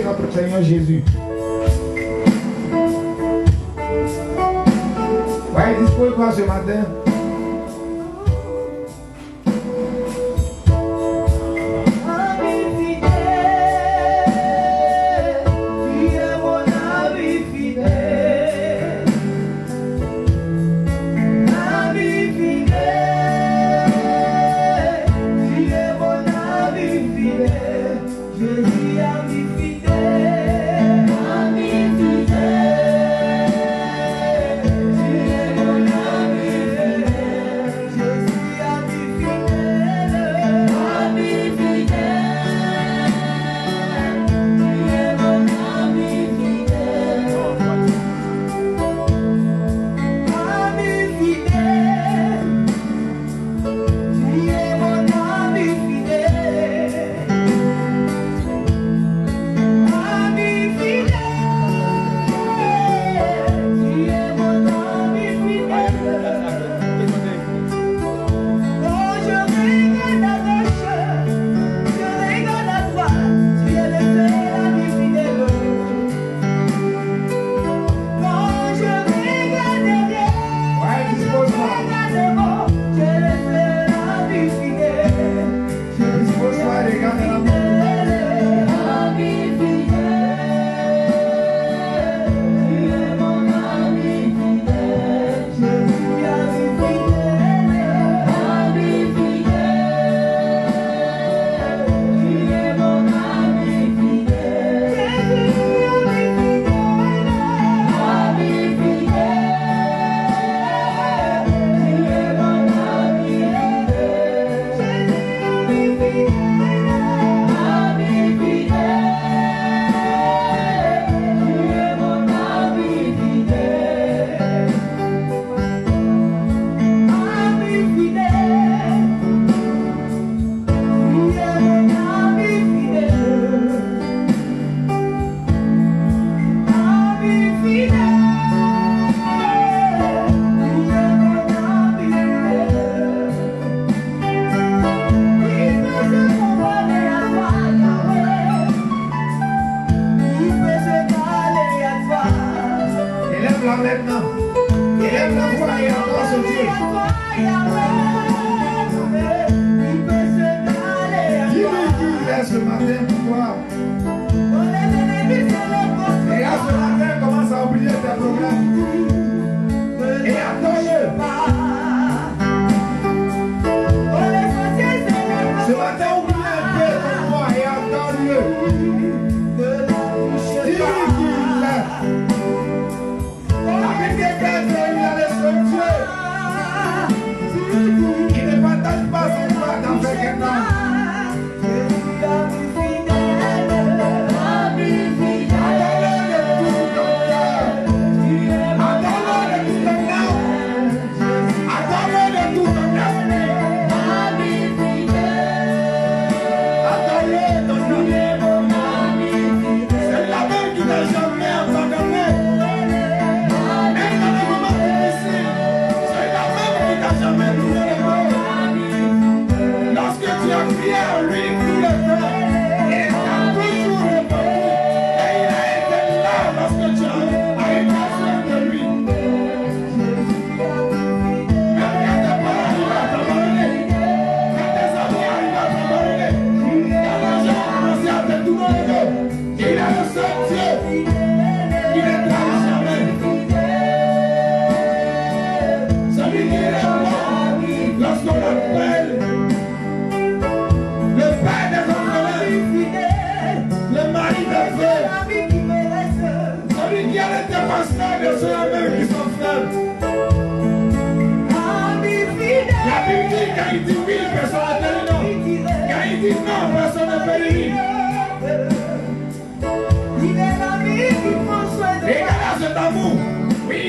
notre Seigneur Jésus. Soyez disposés quoi ce matin?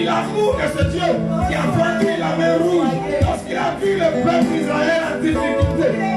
L'amour de ce Dieu qui a vaincu la mer rouge lorsqu'il a vu le peuple d'Israël en difficulté.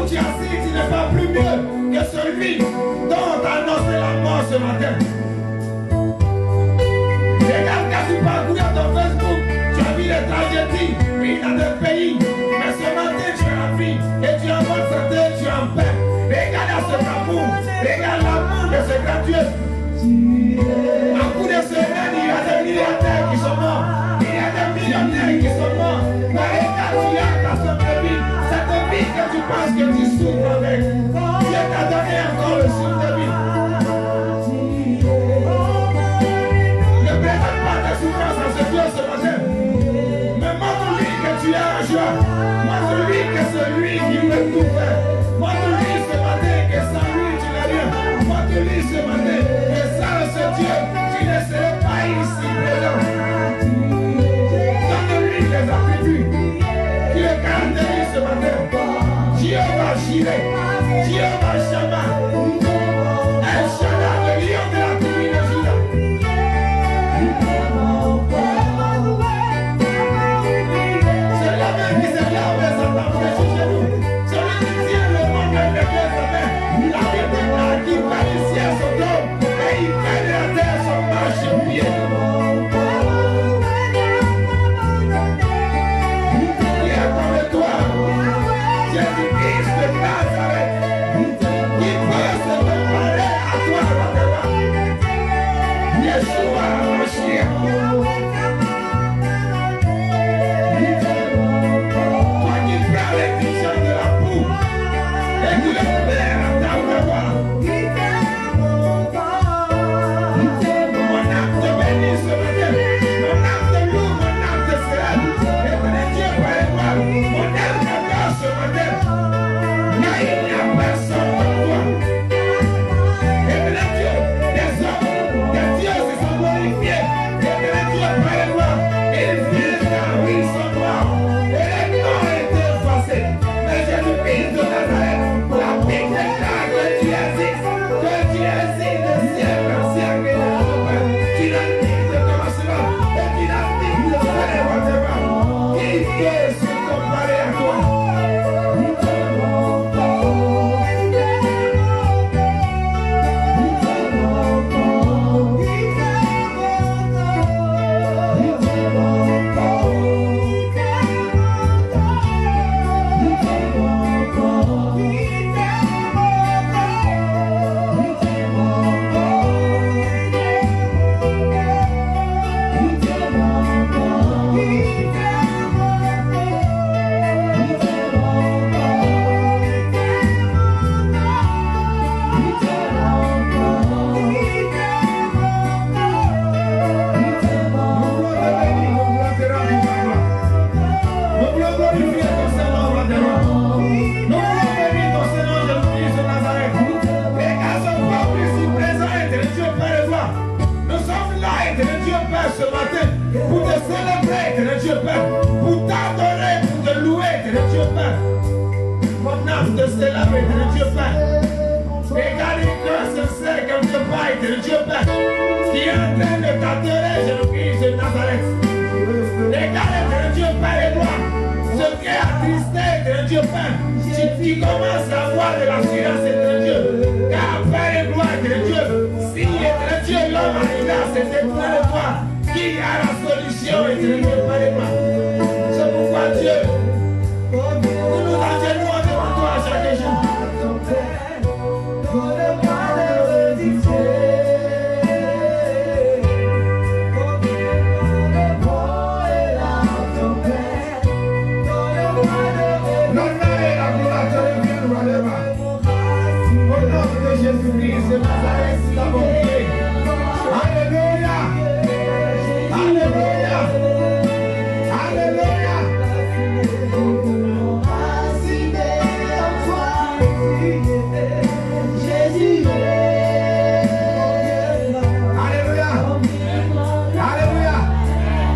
tu es assis, tu n'es pas plus mieux que celui dont on t'a annoncé la mort ce matin. Regarde quand tu parcours ton Facebook, tu as vu les tragédies, pays dans des pays. Mais ce matin, tu es en vie et tu es en bonne santé, tu es en paix. Regarde à cet amour, regarde l'amour de ce grand Dieu. À coup de semaine, il y a des milliardaires qui sont morts. Il y a des millionnaires qui sont morts. Mais regarde, tu as ta somme de vie. Cette vie que tu penses que tu souffres avec. Dieu t'a donné encore le souffle de vie. Ne présente pas ta souffrance à ce Dieu ce matin. Mais montre-lui que tu es en joie. Montre-lui que c'est lui qui peut tout faire. Montre-lui ce matin que sans lui tu n'as rien. Montre-lui ce matin que sans ce Dieu tu ne serais pas ici présent. Donne-lui les attributs qui le caractérisent ce matin. Jéhovah Jireh, Jéhovah Shammah, El Shaddai, le lion de la tribu de Juda. C'est l'homme qui se lève et s'attend sur genoux. Celui qui tient le monde avec les pieds sa main. La Bible déclare qu'il fait du ciel son trône et il fait de la terre son marchepied. Il est comme toi, Jésus-Christ de Nazareth, qui peut se comparer à toi, Yeshua Mashiach. Toi qui prends les visions de la boue et qui le perds à ta voix. Mon âme te bénit ce matin. Mon âme te loue, mon âme te célèbre. Et mon Dieu par les doigts. Mon âme t'adore ce matin. Car il n'y a personne comme toi. Et mon Dieu, des hommes, des dieux se sont glorifiés. Et mon Dieu par les doigts. Ils vivent car ils sont noirs. Et les noms étaient effacés. Mais Jésus-Christ de Nazareth, la Bible déclare que tu existes de siècle en siècle. Tu n'as ni de commencement et tu n'as ni de fin d'événement. Qui peut se comparer à toi? Pour te célébrer, éternel Dieu Père, pour t'adorer, pour te louer, éternel Dieu Père. Mon âme te célèbre, éternel Dieu Père. Regarde une grâce sincère comme Dieu Père, éternel Dieu Père, qui est en train de t'adorer, Jésus-Christ de Nazareth. Regarde, éternel Dieu Père, et toi, ce qui est attristé, éternel Dieu Père, tu commences à avoir de l'assurance, éternel Dieu, car Père et gloire, éternel Dieu, si, éternel Dieu, l'homme arrive à cet étoile de toi, qui a la solution, éternel Dieu, Père et gloire. C'est pourquoi Dieu, nous nous agenouillons devant toi chaque jour. L'honneur et la gloire te reviennent, roi des rois. Au nom de Jésus-Christ de Nazareth, nous avons prié. Alléluia. Alléluia. Alléluia. Alléluia. Alléluia.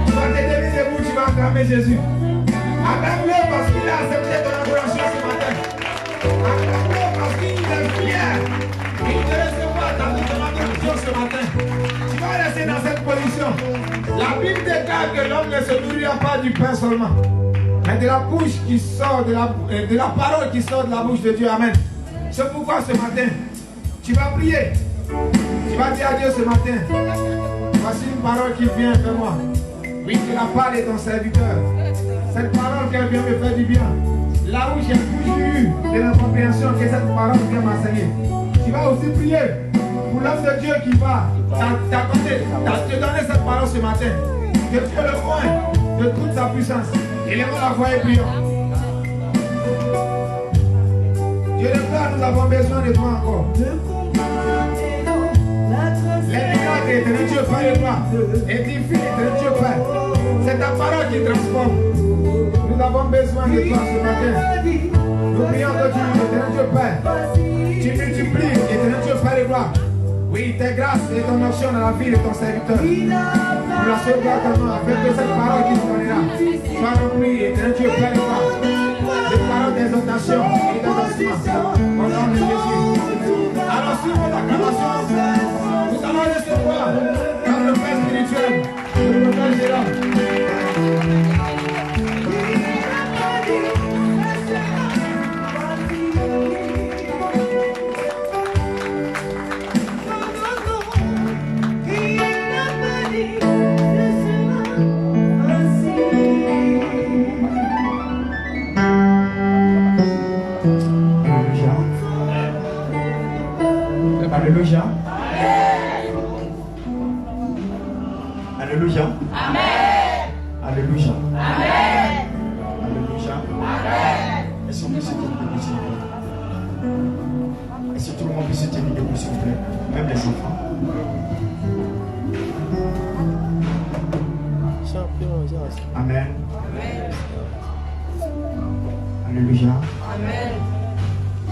Tu vas te tenir debout, tu vas acclamer Jésus. Acclame-le parce qu'il a accepté ton adoration ce matin. Acclame-le parce qu'il est fier. Il te recevra dans ton adoration ce matin. Tu vas rester dans cette position. La Bible déclare que l'homme ne se nourrira pas du pain seulement, mais mais de la bouche qui sort, de la parole qui sort de la bouche de Dieu. Amen. C'est pourquoi ce matin, tu vas prier. Tu vas dire à Dieu ce matin, voici une parole qui vient vers moi. Oui, que la part de ton serviteur. Cette parole qu'elle vient me faire du bien. Là où j'ai toujours eu de l'incompréhension que cette parole vient m'enseigner. Tu vas aussi prier pour l'homme de Dieu qui va te donner cette parole ce matin. Que tu es le point de toute sa puissance. Élevons la voix et prions. Dieu de gloire, nous avons besoin de toi encore. Les miracles, éternel Dieu, Père de toi. Édifie, éternel Dieu, Père. C'est ta parole qui transforme. Nous avons besoin de toi ce matin. Nous prions de Dieu, éternel Dieu, Père. Tu multiplies, éternel Dieu, Père de gloire. Oui, tes grâces et ton action dans la vie de ton serviteur. Nous la sauvons ton nom afin que cette parole qui nous donnera soit remplie, éternel Dieu, Père de gloire. Des paroles d'exhortation et d'endossement. Au nom de Jésus. Alors, sur mon acclamation, nous allons recevoir dans le Père spirituel, le Père Gérard. Alléluia. Alléluia. Amen. Alléluia. Amen. Alléluia. Amen. Est-ce qu'on peut se tenir debout, s'il vous plaît? Est-ce que tout le monde peut se tenir debout, s'il vous plaît? Même les enfants. Amen. Alléluia. Amen.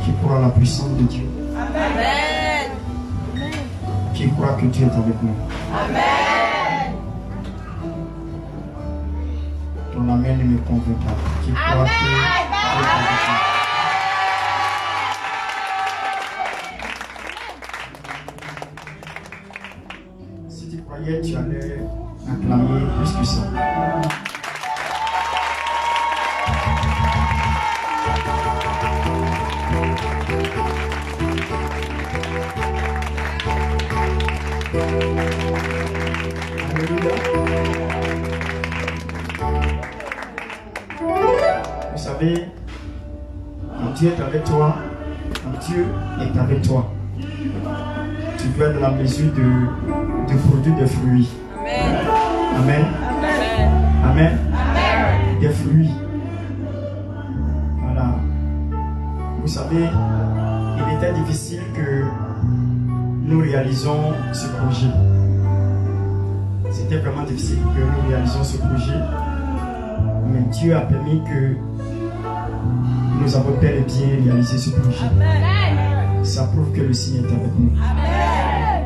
Qui croit à la puissance de Dieu? Amen. Qui croit que Dieu est avec nous? Amen. Ton amen ne me convainc pas. Qui croit que Dieu est avec nous? Si tu croyais, tu allais acclamer plus que ça. Alléluia. Vous savez, quand Dieu est avec toi, quand Dieu est avec toi, tu peux être dans la mesure de produire des fruits. Amen. Amen. Amen. Amen. Des fruits. Voilà. Vous savez, il était difficile que nous réalisons ce projet. C'était vraiment difficile que nous réalisions ce projet. Mais Dieu a permis que nous avons bel et bien réalisé ce projet. Amen. Ça prouve que le signe est avec nous. Amen.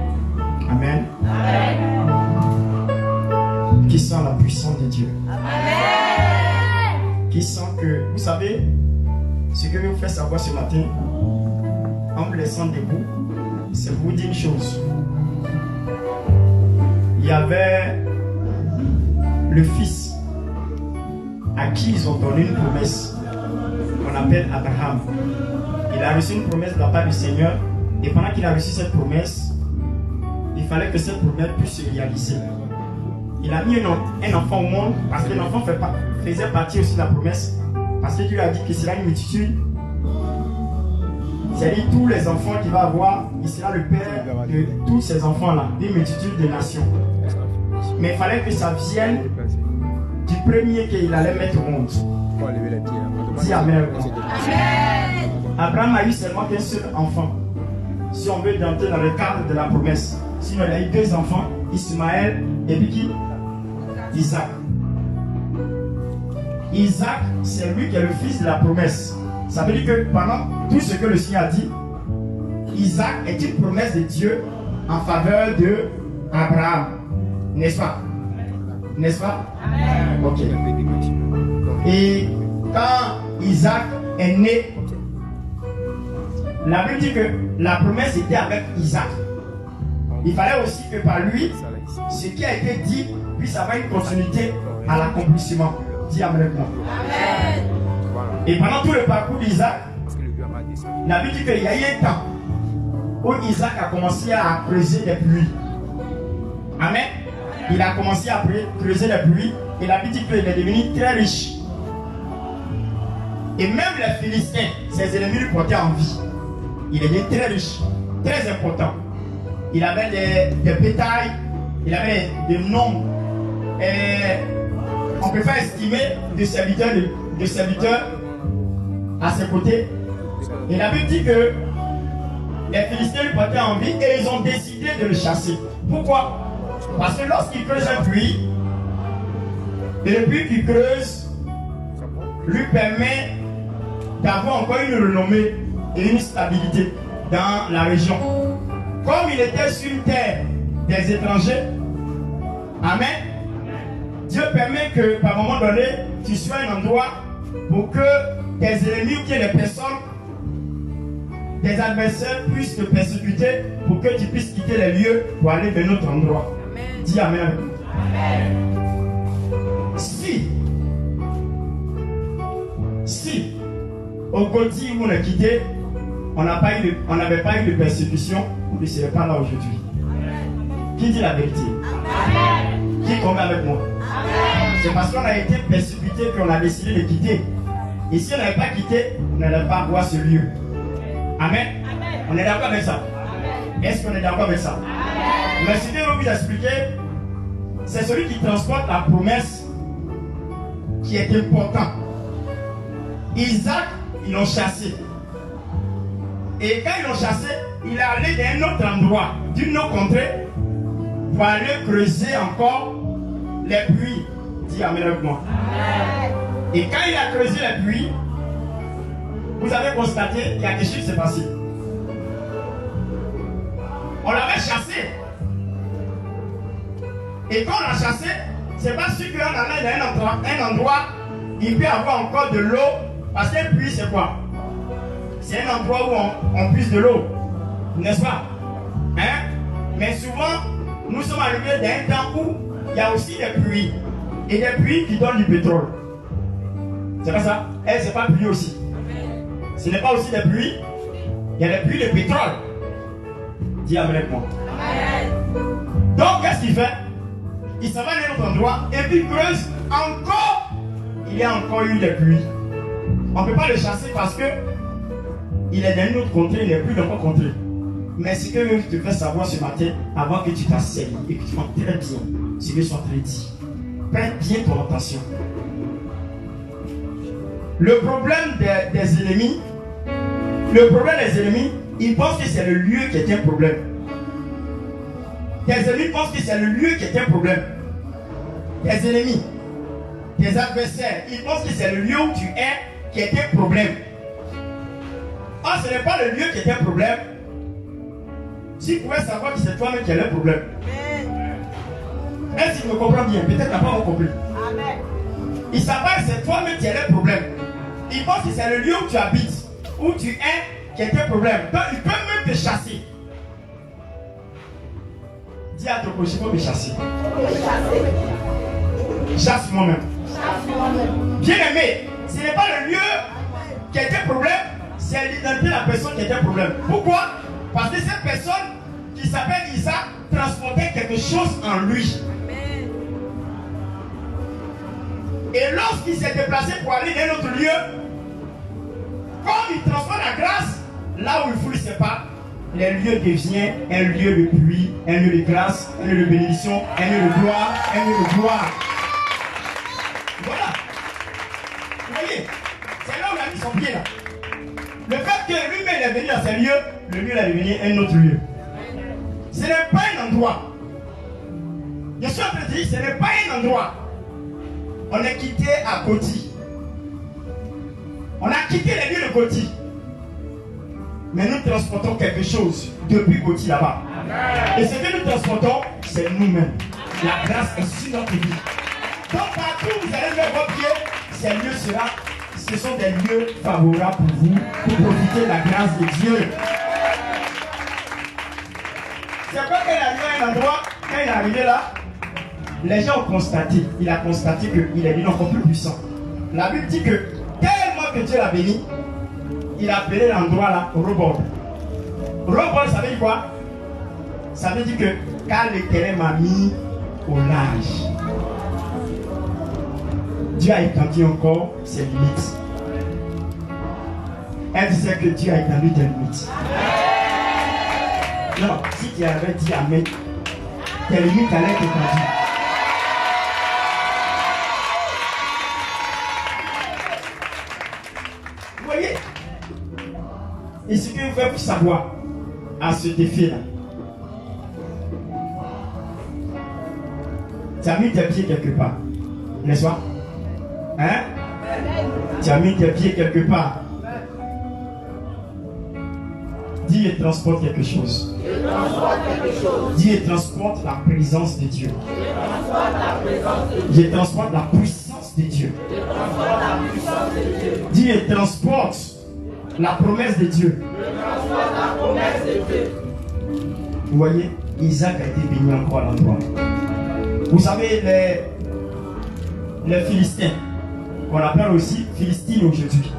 Amen. Amen. Qui sent la puissance de Dieu. Amen. Qui sent que, vous savez, ce que je vous fais savoir ce matin, en me laissant debout, c'est pour vous dire une chose. Il y avait le fils à qui ils ont donné une promesse qu'on appelle Abraham. Il a reçu une promesse de la part du Seigneur, et pendant qu'il a reçu cette promesse, il fallait que cette promesse puisse se réaliser. Il a mis un enfant au monde parce que l'enfant faisait partie aussi de la promesse, parce que Dieu a dit qu'il sera une multitude. C'est-à-dire tous les enfants qu'il va avoir, il sera le père de tous ces enfants-là, d'une multitude de nations. Mais il fallait que ça vienne du premier qu'il allait mettre au monde. Dis Amen. Abraham a eu seulement qu'un seul enfant. Si on veut entrer dans le cadre de la promesse. Sinon, il a eu deux enfants, Ismaël et puis qui? Isaac. Isaac, c'est lui qui est le fils de la promesse. Ça veut dire que pendant tout ce que le Seigneur a dit, Isaac est une promesse de Dieu en faveur de Abraham. N'est-ce pas? N'est-ce pas? Amen. Ok. Et quand Isaac est né, la Bible dit que la promesse était avec Isaac. Il fallait aussi que par lui, ce qui a été dit puisse avoir une continuité à l'accomplissement. Dis Amen. Et pendant tout le parcours d'Isaac, la Bible dit qu'il y a eu un temps où Isaac a commencé à creuser des puits. Amen. Il a commencé à creuser des puits et la Bible dit qu'il est devenu très riche. Et même les Philistins, ses ennemis lui portaient envie. Il est devenu très riche, très important. Il avait des bétails, il avait des nombres. On ne peut pas estimer de serviteurs à ses côtés. Et la Bible dit que les Philistins lui portaient envie et ils ont décidé de le chasser. Pourquoi? Parce que lorsqu'il creuse un puits, et le puits qu'il creuse lui permet d'avoir encore une renommée et une stabilité dans la région. Comme il était sur une terre des étrangers, amen, Dieu permet que par un moment donné, tu sois un endroit pour que tes ennemis ou bien les personnes, tes adversaires puissent te persécuter pour que tu puisses quitter les lieux pour aller vers notre endroit. Amen. Dis Amen. Amen. Si au Goti où on a quitté, on n'avait pas eu de persécution, on ne serait pas là aujourd'hui. Qui dit la vérité? Amen. Qui combat avec moi? C'est parce qu'on a été persécuté qu'on a décidé de quitter. Et si on n'avait pas quitté, on n'allait pas voir ce lieu. Amen. Amen. On est d'accord avec ça? Est-ce qu'on est d'accord avec ça? Amen. Mais ce que je vais vous expliquer, c'est celui qui transporte la promesse qui est important. Isaac, ils l'ont chassé. Et quand ils l'ont chassé, il est allé dans un autre endroit, d'une autre contrée, pour aller creuser encore les puits. Dis Amen avec moi. Amen. Et quand il a creusé les puits, vous avez constaté qu'il y a quelque chose qui s'est passé. On l'avait chassé. Et quand on l'a chassé, c'est pas sûr qu'en allant dans un endroit, il peut avoir encore de l'eau. Parce qu'un puits, c'est quoi? C'est un endroit où on puise de l'eau. N'est-ce pas? Hein? Mais souvent, nous sommes arrivés dans un temps où il y a aussi des puits. Et des puits qui donnent du pétrole. C'est pas ça? Et c'est pas puits aussi. Ce n'est pas aussi des puits. Il y a des puits de pétrole. Dis Amen avec moi. Donc, qu'est-ce qu'il fait? Il s'en va à un autre endroit et puis il creuse encore. Il y a encore eu des puits. On ne peut pas le chasser parce que il est dans une autre contrée, il n'est plus dans notre contrée. Mais ce que je te fais savoir ce matin, avant que tu t'asseyes et que tu fasses très bien ce que je suis en train de dire, prête bien ton attention. Le problème des ennemis, ils pensent que c'est le lieu qui est un problème. Tes ennemis pensent que c'est le lieu qui est un problème. Tes ennemis, tes adversaires, ils pensent que c'est le lieu où tu es qui est un problème. Ah, ce n'est pas le lieu qui est un problème. Si tu pouvais savoir que c'est toi-même qui as le problème. Est-ce que tu me comprends bien? Peut-être que tu n'as pas compris. Amen. Ils savent que c'est toi-même qui as le problème. Ils pensent que c'est le lieu où tu habites, où tu es, qui est un problème. Donc, ils peuvent même te chasser. Dis à ton prochain, il faut me chasser. Chasse moi-même. Bien aimé, ce n'est pas le lieu qui est un problème, c'est l'identité de la personne qui est un problème. Pourquoi? Parce que cette personne qui s'appelle Isaac transportait quelque chose en lui. Amen. Et lorsqu'il s'est déplacé pour aller dans un autre lieu, comme il transporte la grâce, là où il ne sait pas, le lieu devient un lieu de pluie, un lieu de grâce, un lieu de bénédiction, un lieu de gloire, un lieu de gloire. Voilà. Vous voyez, c'est là où il a mis son pied là. Le fait que lui-même est venu dans ce lieu, le lieu est devenu un autre lieu. Ce n'est pas un endroit. Je suis en train de dire, ce n'est pas un endroit. On est quitté à Goti. On a quitté les lieux de Goti. Mais nous transportons quelque chose depuis Goti là-bas. Et ce que nous transportons, c'est nous-mêmes. La grâce est sur notre vie. Donc partout où vous allez mettre votre pied, ce sont des lieux favorables pour vous, pour profiter de la grâce de Dieu. C'est pas qu'il est arrivé à un endroit, quand il est arrivé là, les gens ont constaté, il a constaté qu'il est devenu encore plus puissant. La Bible dit que tellement que Dieu l'a béni, il a appelé l'endroit là Rehoboth. Rehoboth, ça veut dire quoi? Ça veut dire que quand l'Éternel m'a mis au large, Dieu a étendu encore ses limites. Elle disait que Dieu a étendu tes limites. Non, si tu avais dit Amen, tes limites allaient être étendues. Vous voyez? Et ce que vous faites pour savoir à ce défi-là, tu as mis tes pieds quelque part, n'est-ce pas? Hein? Tu as mis tes pieds quelque part. Dis et transporte quelque chose. Dis et transporte la présence de Dieu. Je transporte la puissance de Dieu. Dis et transporte la promesse de Dieu. Vous voyez, Isaac a été béni encore à l'endroit. Vous savez, les Philistins, qu'on appelle aussi Philistines aujourd'hui,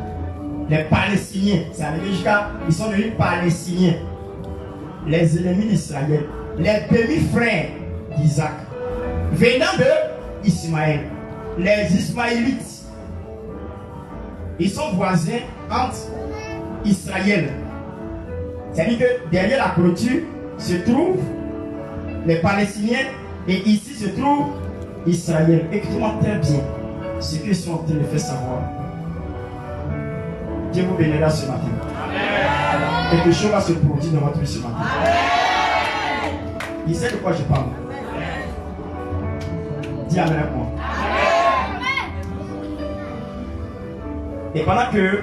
les Palestiniens, c'est arrivé jusqu'à, ils sont devenus Palestiniens, les ennemis d'Israël, les demi-frères d'Isaac, venant de Ismaël, les Ismaélites, ils sont voisins entre Israël. C'est-à-dire que derrière la clôture se trouvent les Palestiniens et ici se trouve Israël. Écoutez-moi très bien ce qu'ils sont en train de faire savoir. Dieu vous bénira ce matin. Amen. Quelque chose va se produire dans votre vie ce matin. Amen. Il sait de quoi je parle. Dis Amen avec moi. Amen. Et pendant que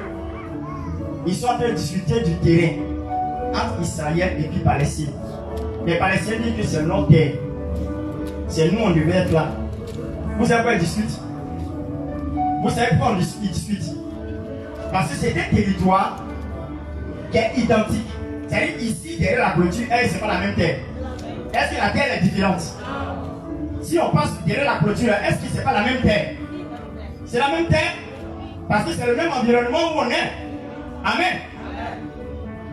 ils sont en train de discuter du terrain entre Israël et puis Palestine, les Palestiniens disent que c'est notre terre. C'est nous, on devait être là. Vous savez pourquoi ils discutent? Vous savez pourquoi ils discutent? Parce que c'est un territoire qui est identique. C'est-à-dire ici, derrière la clôture, c'est pas la même terre. Est-ce que la terre est différente? Si on passe derrière la clôture, est-ce que c'est pas la même terre? C'est la même terre parce que c'est le même environnement où on est. Amen.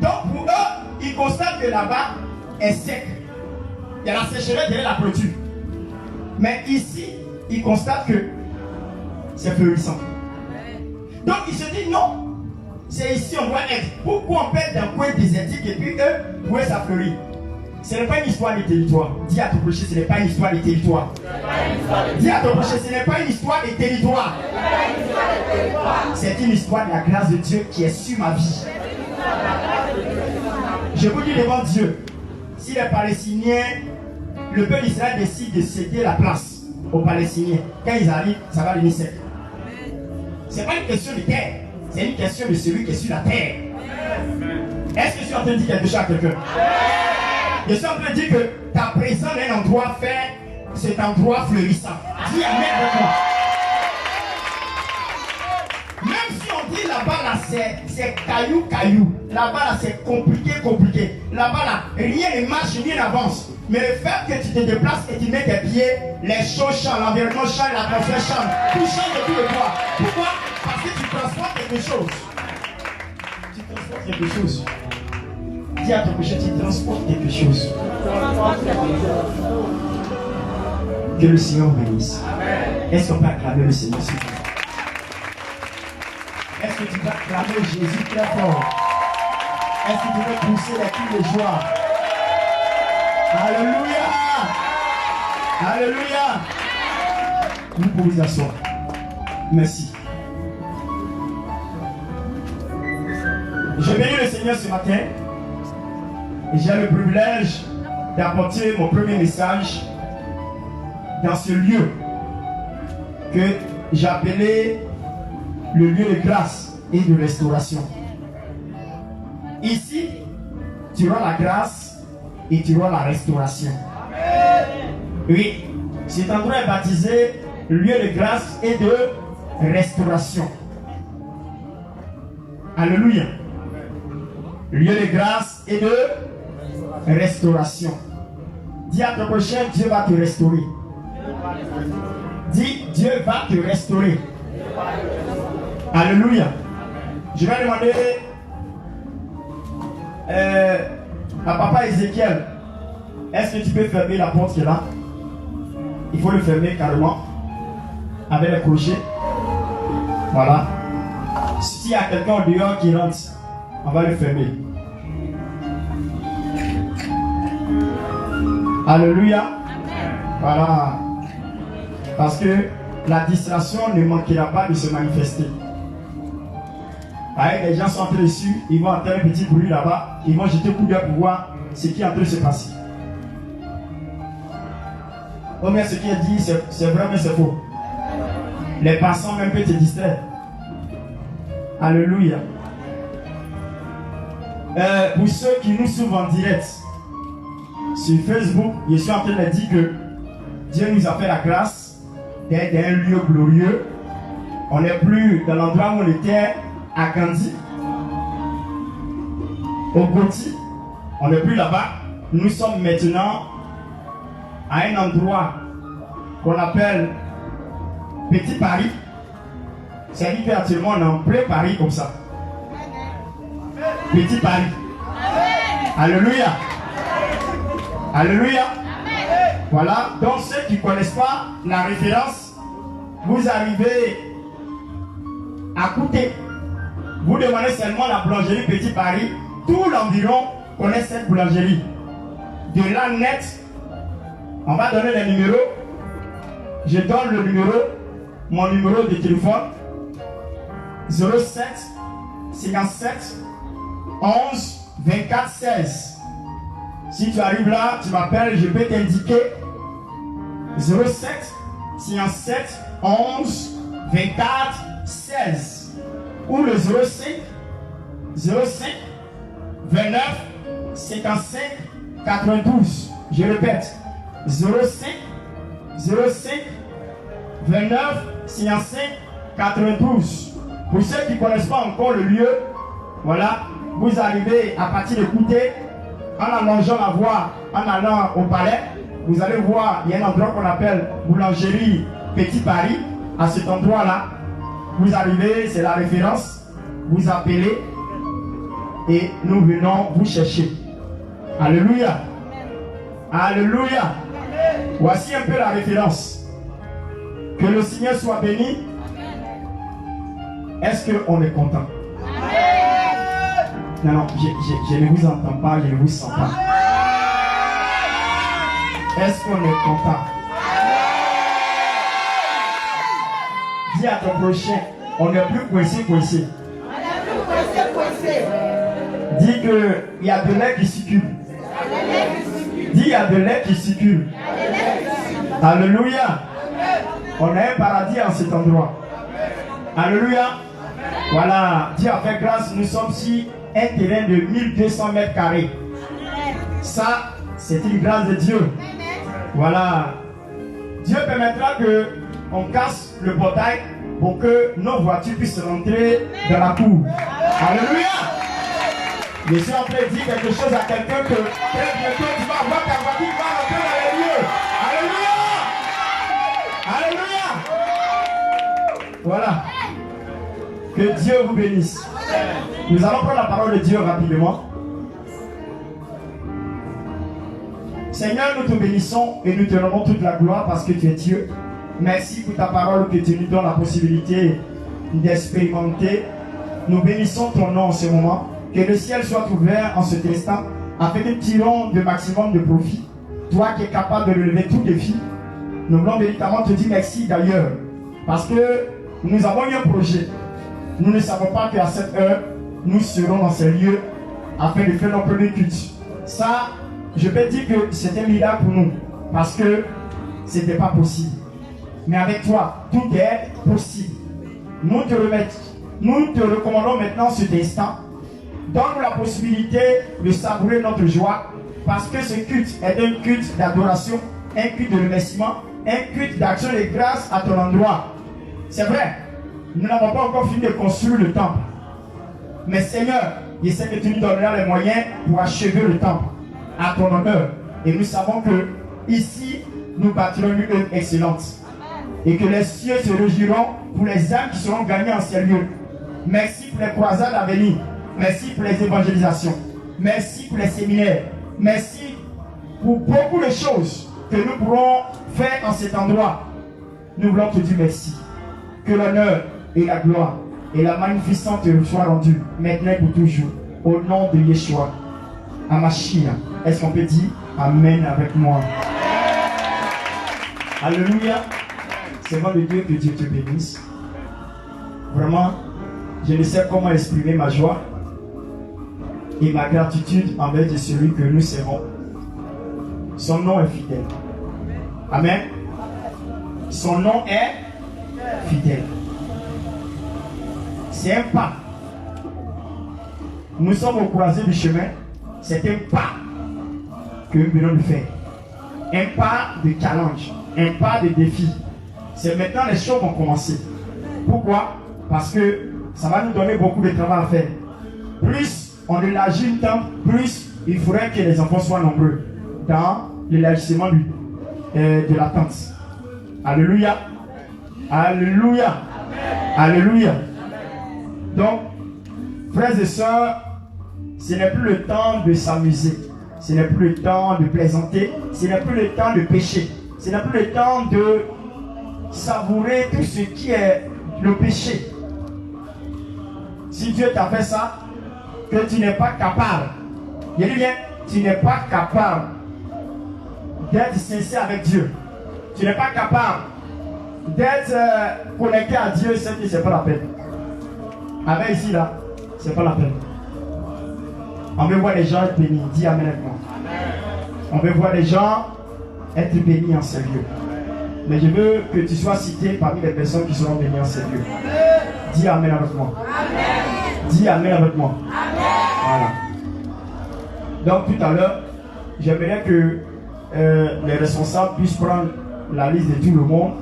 Donc pour eux, ils constatent que là-bas est sec. Il y a la sécheresse derrière la clôture. Mais ici, ils constatent que c'est fleurissant. Donc ils se disent non, c'est ici on doit être. Pourquoi on peut être dans un coin désertique et puis eux, où ça fleurit? Ce n'est pas une histoire de territoire. Dis à ton prochain, ce n'est pas une histoire de territoire. Dis à ton prochain, ce n'est pas une histoire de territoire. C'est une histoire de la grâce de Dieu qui est sur ma vie. Je vous dis devant Dieu, si les Palestiniens, le peuple d'Israël décide de céder la place aux Palestiniens, quand ils arrivent, ça va devenir sec. Ce n'est pas une question de terre, c'est une question de celui qui est sur la terre. Est-ce que je suis en train de dire quelque chose à quelqu'un? Je suis en train de dire que ta présence est un endroit fait, cet endroit fleurissant. Dis Amen avec moi. Même si on dit là-bas, là, c'est caillou. Là-bas, là, c'est compliqué. Là-bas, là, rien ne marche, rien n'avance. Mais le fait que tu te déplaces et tu mets tes pieds, les choses changent, l'environnement change, l'atmosphère change. Tout change de tout le toi. Pourquoi? Parce que tu transportes quelque chose. Tu transportes quelque chose. Dis à ton péché, tu transportes quelque chose. Que le Seigneur bénisse. Est-ce qu'on peut acclamer le Seigneur? Est-ce que tu vas acclamer Jésus très fort? Est-ce que tu veux pousser les cris de joie? Alléluia! Alléluia! Vous pouvez vous asseoir. Merci. Je bénis le Seigneur ce matin. Et j'ai le privilège d'apporter mon premier message dans ce lieu que j'ai appelé le lieu de grâce et de restauration. Ici, tu auras la grâce et tu auras la restauration. Oui, cet endroit est baptisé lieu de grâce et de restauration. Alléluia. Lieu de grâce et de restauration. Dis à ton prochain, Dieu va te restaurer. Dis, Dieu va te restaurer. Alléluia. Je vais demander à papa Ézéchiel, est-ce que tu peux fermer la porte qui est là? Il faut le fermer carrément avec les crochets. Voilà. S'il y a quelqu'un au dehors qui rentre, on va le fermer. Alléluia. Voilà. Parce que la distraction ne manquera pas de se manifester. Les gens sont entrés dessus, ils vont entendre un petit bruit là-bas, ils vont jeter un coup d'œil pour voir ce qui est en train de se passer. Oh, mais ce qui est dit, c'est vrai, mais c'est faux. Les passants même peuvent te distraire. Alléluia. Pour ceux qui nous suivent en direct sur Facebook, je suis en train de dire que Dieu nous a fait la grâce d'être dans un lieu glorieux. On n'est plus dans l'endroit où on était à Gandhi, au Gauthier. On n'est plus là-bas. Nous sommes maintenant à un endroit qu'on appelle Petit Paris. C'est-à-dire qu'actuellement on est en plein Paris comme ça. Petit Paris. Alléluia. Alléluia. Voilà. Donc ceux qui ne connaissent pas la référence, vous arrivez à Couté. Vous demandez seulement la boulangerie Petit Paris. Tout l'environ connaît cette boulangerie. De là net, on va donner les numéros. Je donne le numéro, mon numéro de téléphone. 07 57 11 24 16. Si tu arrives là, tu m'appelles, je peux t'indiquer 07 57 11 24 16 ou le 05 29 55 92. Je répète, 05 29 55 92. Pour ceux qui ne connaissent pas encore le lieu, voilà, vous arrivez à partir de Couté, en allongeant la voie, en allant au palais, vous allez voir, il y a un endroit qu'on appelle boulangerie Petit Paris. À cet endroit-là, vous arrivez, c'est la référence, vous appelez et nous venons vous chercher. Alléluia. Alléluia. Voici un peu la référence. Que le Seigneur soit béni. Est-ce qu'on est content? Non, non, je ne vous entends pas, je ne vous sens pas. Est-ce qu'on est content? Dis à ton prochain, on n'est plus coincé. Dis qu'il y a de l'air qui circule. Dis il y a de l'air qui circule. Alléluia. On a un paradis en cet endroit. Alléluia. Voilà. Dieu a fait grâce. Nous sommes sur un terrain de 1200 mètres carrés. Ça, c'est une grâce de Dieu. Voilà. Dieu permettra qu'on casse le portail pour que nos voitures puissent rentrer dans la cour. Alléluia. Je suis en train de dire quelque chose à quelqu'un que très bientôt tu vas voir ta voiture va rentrer dans les lieux. Alléluia. Alléluia. Voilà. Que Dieu vous bénisse. Nous allons prendre la parole de Dieu rapidement. Seigneur, nous te bénissons et nous te rendons toute la gloire parce que tu es Dieu. Merci pour ta parole que tu nous donnes la possibilité d'expérimenter. Nous bénissons ton nom en ce moment. Que le ciel soit ouvert en cet instant afin que nous tirons le maximum de profit. Toi qui es capable de relever tout défi, nous voulons véritablement te dire merci d'ailleurs. Parce que nous avons eu un projet. Nous ne savons pas qu'à cette heure, nous serons dans ces lieux afin de faire nos premiers cultes. Ça, je peux dire que c'est un miracle pour nous. Parce que ce n'était pas possible. Mais avec toi, tout est possible. Nous te recommandons maintenant cet instant. Donne-nous la possibilité de savourer notre joie. Parce que ce culte est un culte d'adoration, un culte de remerciement, un culte d'action de grâce à ton endroit. C'est vrai, nous n'avons pas encore fini de construire le temple. Mais Seigneur, je sais que tu nous donneras les moyens pour achever le temple à ton honneur. Et nous savons que ici, nous bâtirons une œuvre excellente. Et que les cieux se réjouiront pour les âmes qui seront gagnées en ces lieux. Merci pour les croisades à venir. Merci pour les évangélisations. Merci pour les séminaires. Merci pour beaucoup de choses que nous pourrons faire en cet endroit. Nous voulons te dire merci. Que l'honneur et la gloire et la magnificence te soient rendues maintenant et pour toujours. Au nom de Yeshua. Amashia. Est-ce qu'on peut dire Amen avec moi? Alléluia. Seigneur de Dieu, que Dieu te bénisse. Vraiment, je ne sais comment exprimer ma joie et ma gratitude envers de celui que nous servons. Son nom est fidèle. Amen. Son nom est fidèle. C'est un pas. Nous sommes au croisé du chemin. C'est un pas que nous venons de faire. Un pas de challenge. Un pas de défi. C'est maintenant les choses vont commencer. Pourquoi? Parce que ça va nous donner beaucoup de travail à faire. Plus on élargit le temps, plus il faudrait que les enfants soient nombreux dans l'élargissement de la tente. Alléluia. Alléluia. Alléluia. Donc, frères et sœurs, ce n'est plus le temps de s'amuser. Ce n'est plus le temps de plaisanter. Ce n'est plus le temps de pécher. Ce n'est plus le temps de savourer tout ce qui est le péché. Si Dieu t'a fait ça, que tu n'es pas capable, je dis bien, tu n'es pas capable d'être sincère avec Dieu. Tu n'es pas capable d'être connecté à Dieu, c'est pas la peine. Avec ici là, c'est pas la peine. On veut voir les gens être bénis. Dis Amen avec moi. On veut voir les gens être bénis en ces lieux. Mais je veux que tu sois cité parmi les personnes qui seront bénies en ces lieux. Dis Amen avec moi. Dis Amen avec moi. Voilà. Donc tout à l'heure, j'aimerais que les responsables puissent prendre la liste de tout le monde,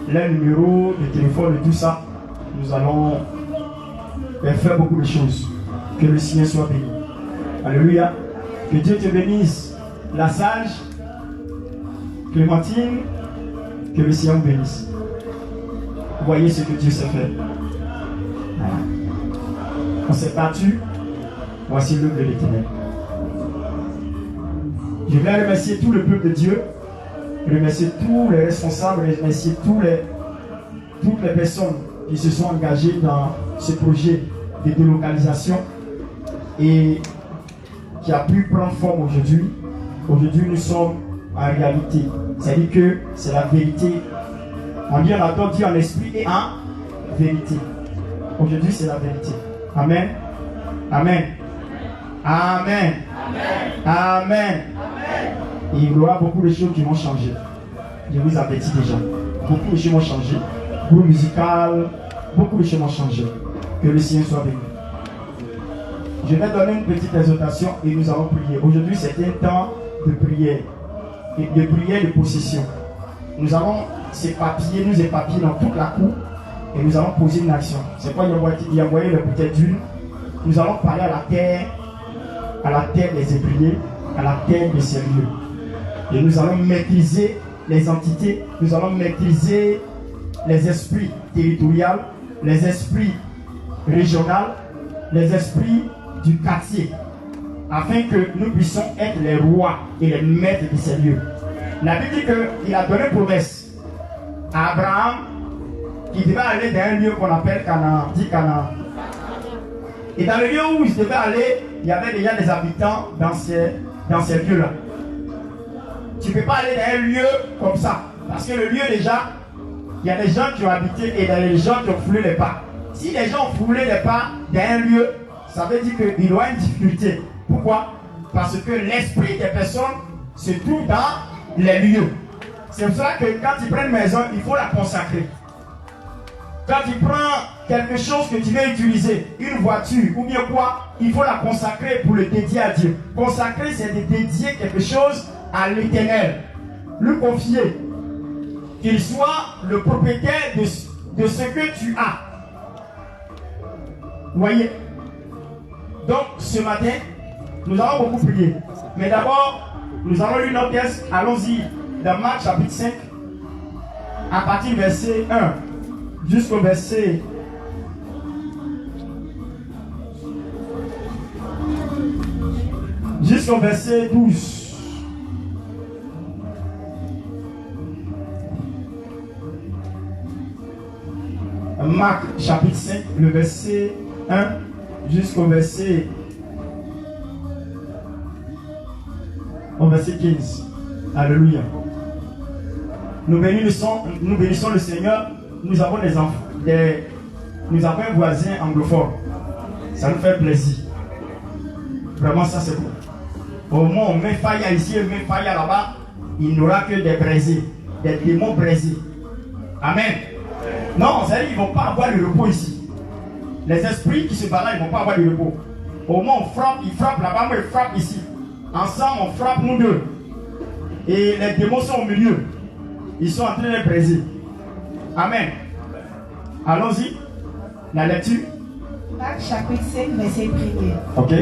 les numéros de téléphone et tout ça. Nous allons faire beaucoup de choses. Que le Seigneur soit béni. Alléluia. Que Dieu te bénisse. La sage, Clémentine, que le Seigneur vous bénisse. Voyez ce que Dieu s'est fait. Voilà. On s'est battu. Voici l'œuvre de l'Éternel. Je voulais remercier tout le peuple de Dieu, remercier tous les responsables, remercier toutes les personnes qui se sont engagées dans ce projet de délocalisation et qui a pu prendre forme aujourd'hui. Aujourd'hui, nous sommes en réalité. C'est-à-dire que c'est la vérité. On dit en attend, dit en esprit et en vérité. Aujourd'hui, c'est la vérité. Amen. Amen. Amen. Amen. Et il y aura beaucoup de choses qui vont changer. Je vous avertis déjà. Beaucoup de choses vont changer. Groupe musical, beaucoup de choses vont changer. Que le Seigneur soit béni. Je vais donner une petite exhortation et nous allons prier. Aujourd'hui, c'est un temps de prière. De prière de possession. Nous allons s'éparpiller, nous éparpiller dans toute la cour et nous allons poser une action. C'est quoi il a envoyé le bouteille d'huile. Nous allons parler à la terre des ébriers, à la terre de ces lieux. Et nous allons maîtriser les entités, nous allons maîtriser les esprits territoriaux, les esprits régionaux, les esprits du quartier, afin que nous puissions être les rois et les maîtres de ces lieux. La Bible dit qu'il a donné promesse à Abraham qui devait aller dans un lieu qu'on appelle Canaan, dit Canaan. Et dans le lieu où il devait aller, il y avait déjà des habitants dans ces lieux-là. Tu ne peux pas aller dans un lieu comme ça. Parce que le lieu déjà, il y a des gens qui ont habité et il y a des gens qui ont foulé les pas. Si les gens ont foulé les pas dans un lieu, ça veut dire qu'il y aura une difficulté. Pourquoi? Parce que l'esprit des personnes se trouve dans les lieux. C'est pour ça que quand tu prends une maison, il faut la consacrer. Quand tu prends quelque chose que tu veux utiliser, une voiture ou bien quoi, il faut la consacrer pour le dédier à Dieu. Consacrer, c'est de dédier quelque chose à l'Éternel. Lui confier. Qu'il soit le propriétaire de ce que tu as. Vous voyez? Donc, ce matin, nous allons beaucoup prier. Mais d'abord, nous allons lire notre texte. Allons-y dans Marc chapitre 5, à partir du verset 1 jusqu'au verset 12. Marc chapitre 5, le verset 1 jusqu'au verset 15. Alléluia. Nous bénissons le Seigneur. Nous avons des enfants, nous avons un voisin anglophone. Ça nous fait plaisir. Vraiment, ça c'est bon. Au moins, on met faille ici, on met faille là-bas. Il n'aura que des braisés, des démons braisés. Amen. Non, c'est-à-dire qu'ils ne vont pas avoir le repos ici. Les esprits qui se baladent, ils ne vont pas avoir le repos. Au moins, on frappe, ils frappent là-bas, moi, ils frappent ici. Ensemble, on frappe nous deux. Et les démons sont au milieu. Ils sont en train de braiser. Amen. Allons-y. La lecture. Marc chapitre 5, verset 1. Ok.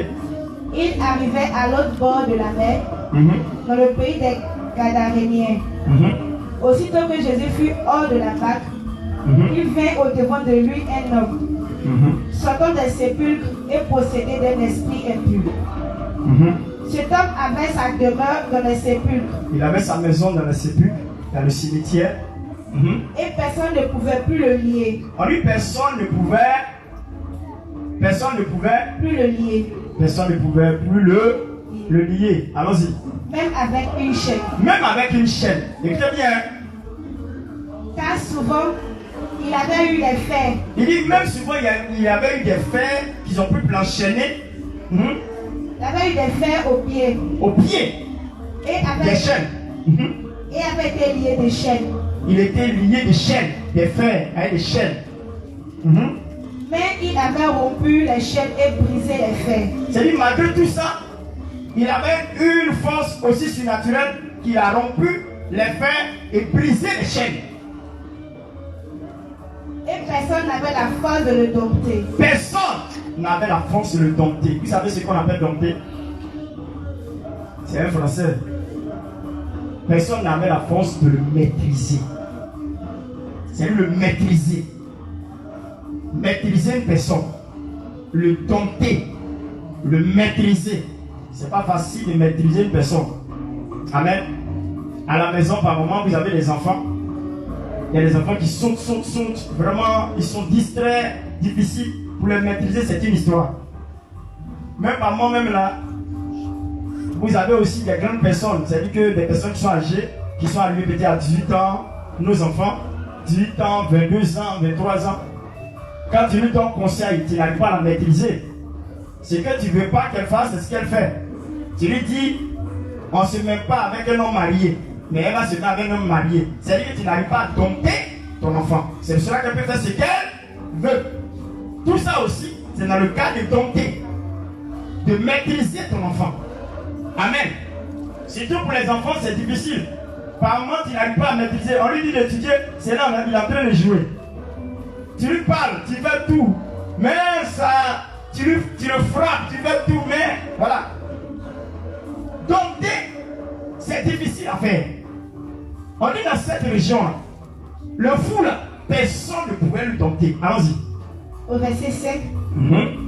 Il arrivait à l'autre bord de la mer, dans le pays des Gadaréniens. Aussitôt que Jésus fut hors de la barque, il vint au-devant de lui un homme, sortant des sépulcres et possédé d'un esprit impur. Cet homme avait sa demeure dans les sépulcres. Il avait sa maison dans les sépulcres, dans le cimetière. Et personne ne pouvait plus le lier. En lui, personne ne pouvait plus le lier. Personne ne pouvait plus le lier. Allons-y. Même avec une chaîne. Même avec une chaîne. Écoutez bien. Car souvent, il avait eu des fers. Il dit même souvent, il avait eu des fers qu'ils ont pu l'enchaîner. Il avait eu des fers aux pieds. Aux pieds. Des chaînes. Et avait été lié de chaînes. Il était lié de chaînes, des fers avec des chaînes. Mais il avait rompu les chaînes et brisé les fers. C'est-à-dire, malgré tout ça, il avait une force aussi surnaturelle qui a rompu les fers et brisé les chaînes. Et personne n'avait la force de le dompter. Personne n'avait la force de le dompter. Vous savez ce qu'on appelle dompter? C'est un français. Personne n'avait la force de le maîtriser. C'est le maîtriser. Maîtriser une personne. Le dompter. Le maîtriser. C'est pas facile de maîtriser une personne. Amen. À la maison, par moment, vous avez des enfants. Il y a des enfants qui sautent. Vraiment, ils sont distraits, difficiles. Pour les maîtriser, c'est une histoire. Même par moment, même là, vous avez aussi des grandes personnes. C'est-à-dire que des personnes qui sont âgées, qui sont arrivées peut-être à 18 ans, nos enfants, 18 ans, 22 ans, 23 ans. Quand tu lui donnes conseil, tu n'arrives pas à la maîtriser. Ce que tu ne veux pas qu'elle fasse, c'est ce qu'elle fait. Tu lui dis, on ne se met pas avec un homme marié, mais elle va se mettre avec un homme marié. C'est-à-dire que tu n'arrives pas à dompter ton enfant. C'est pour cela qu'elle peut faire ce qu'elle veut. Tout ça aussi, c'est dans le cas de dompter, de maîtriser ton enfant. Amen. Surtout pour les enfants, c'est difficile. Par moment, tu n'arrives pas à maîtriser. On lui dit d'étudier, c'est là, il est en train de jouer. Tu lui parles, tu fais tout. Mais ça, tu le frappes, tu fais tout, mais voilà. Dompter, c'est difficile à faire. On est dans cette région-là. Le fou là, personne ne pouvait le dompter. Allons-y. Au verset 5,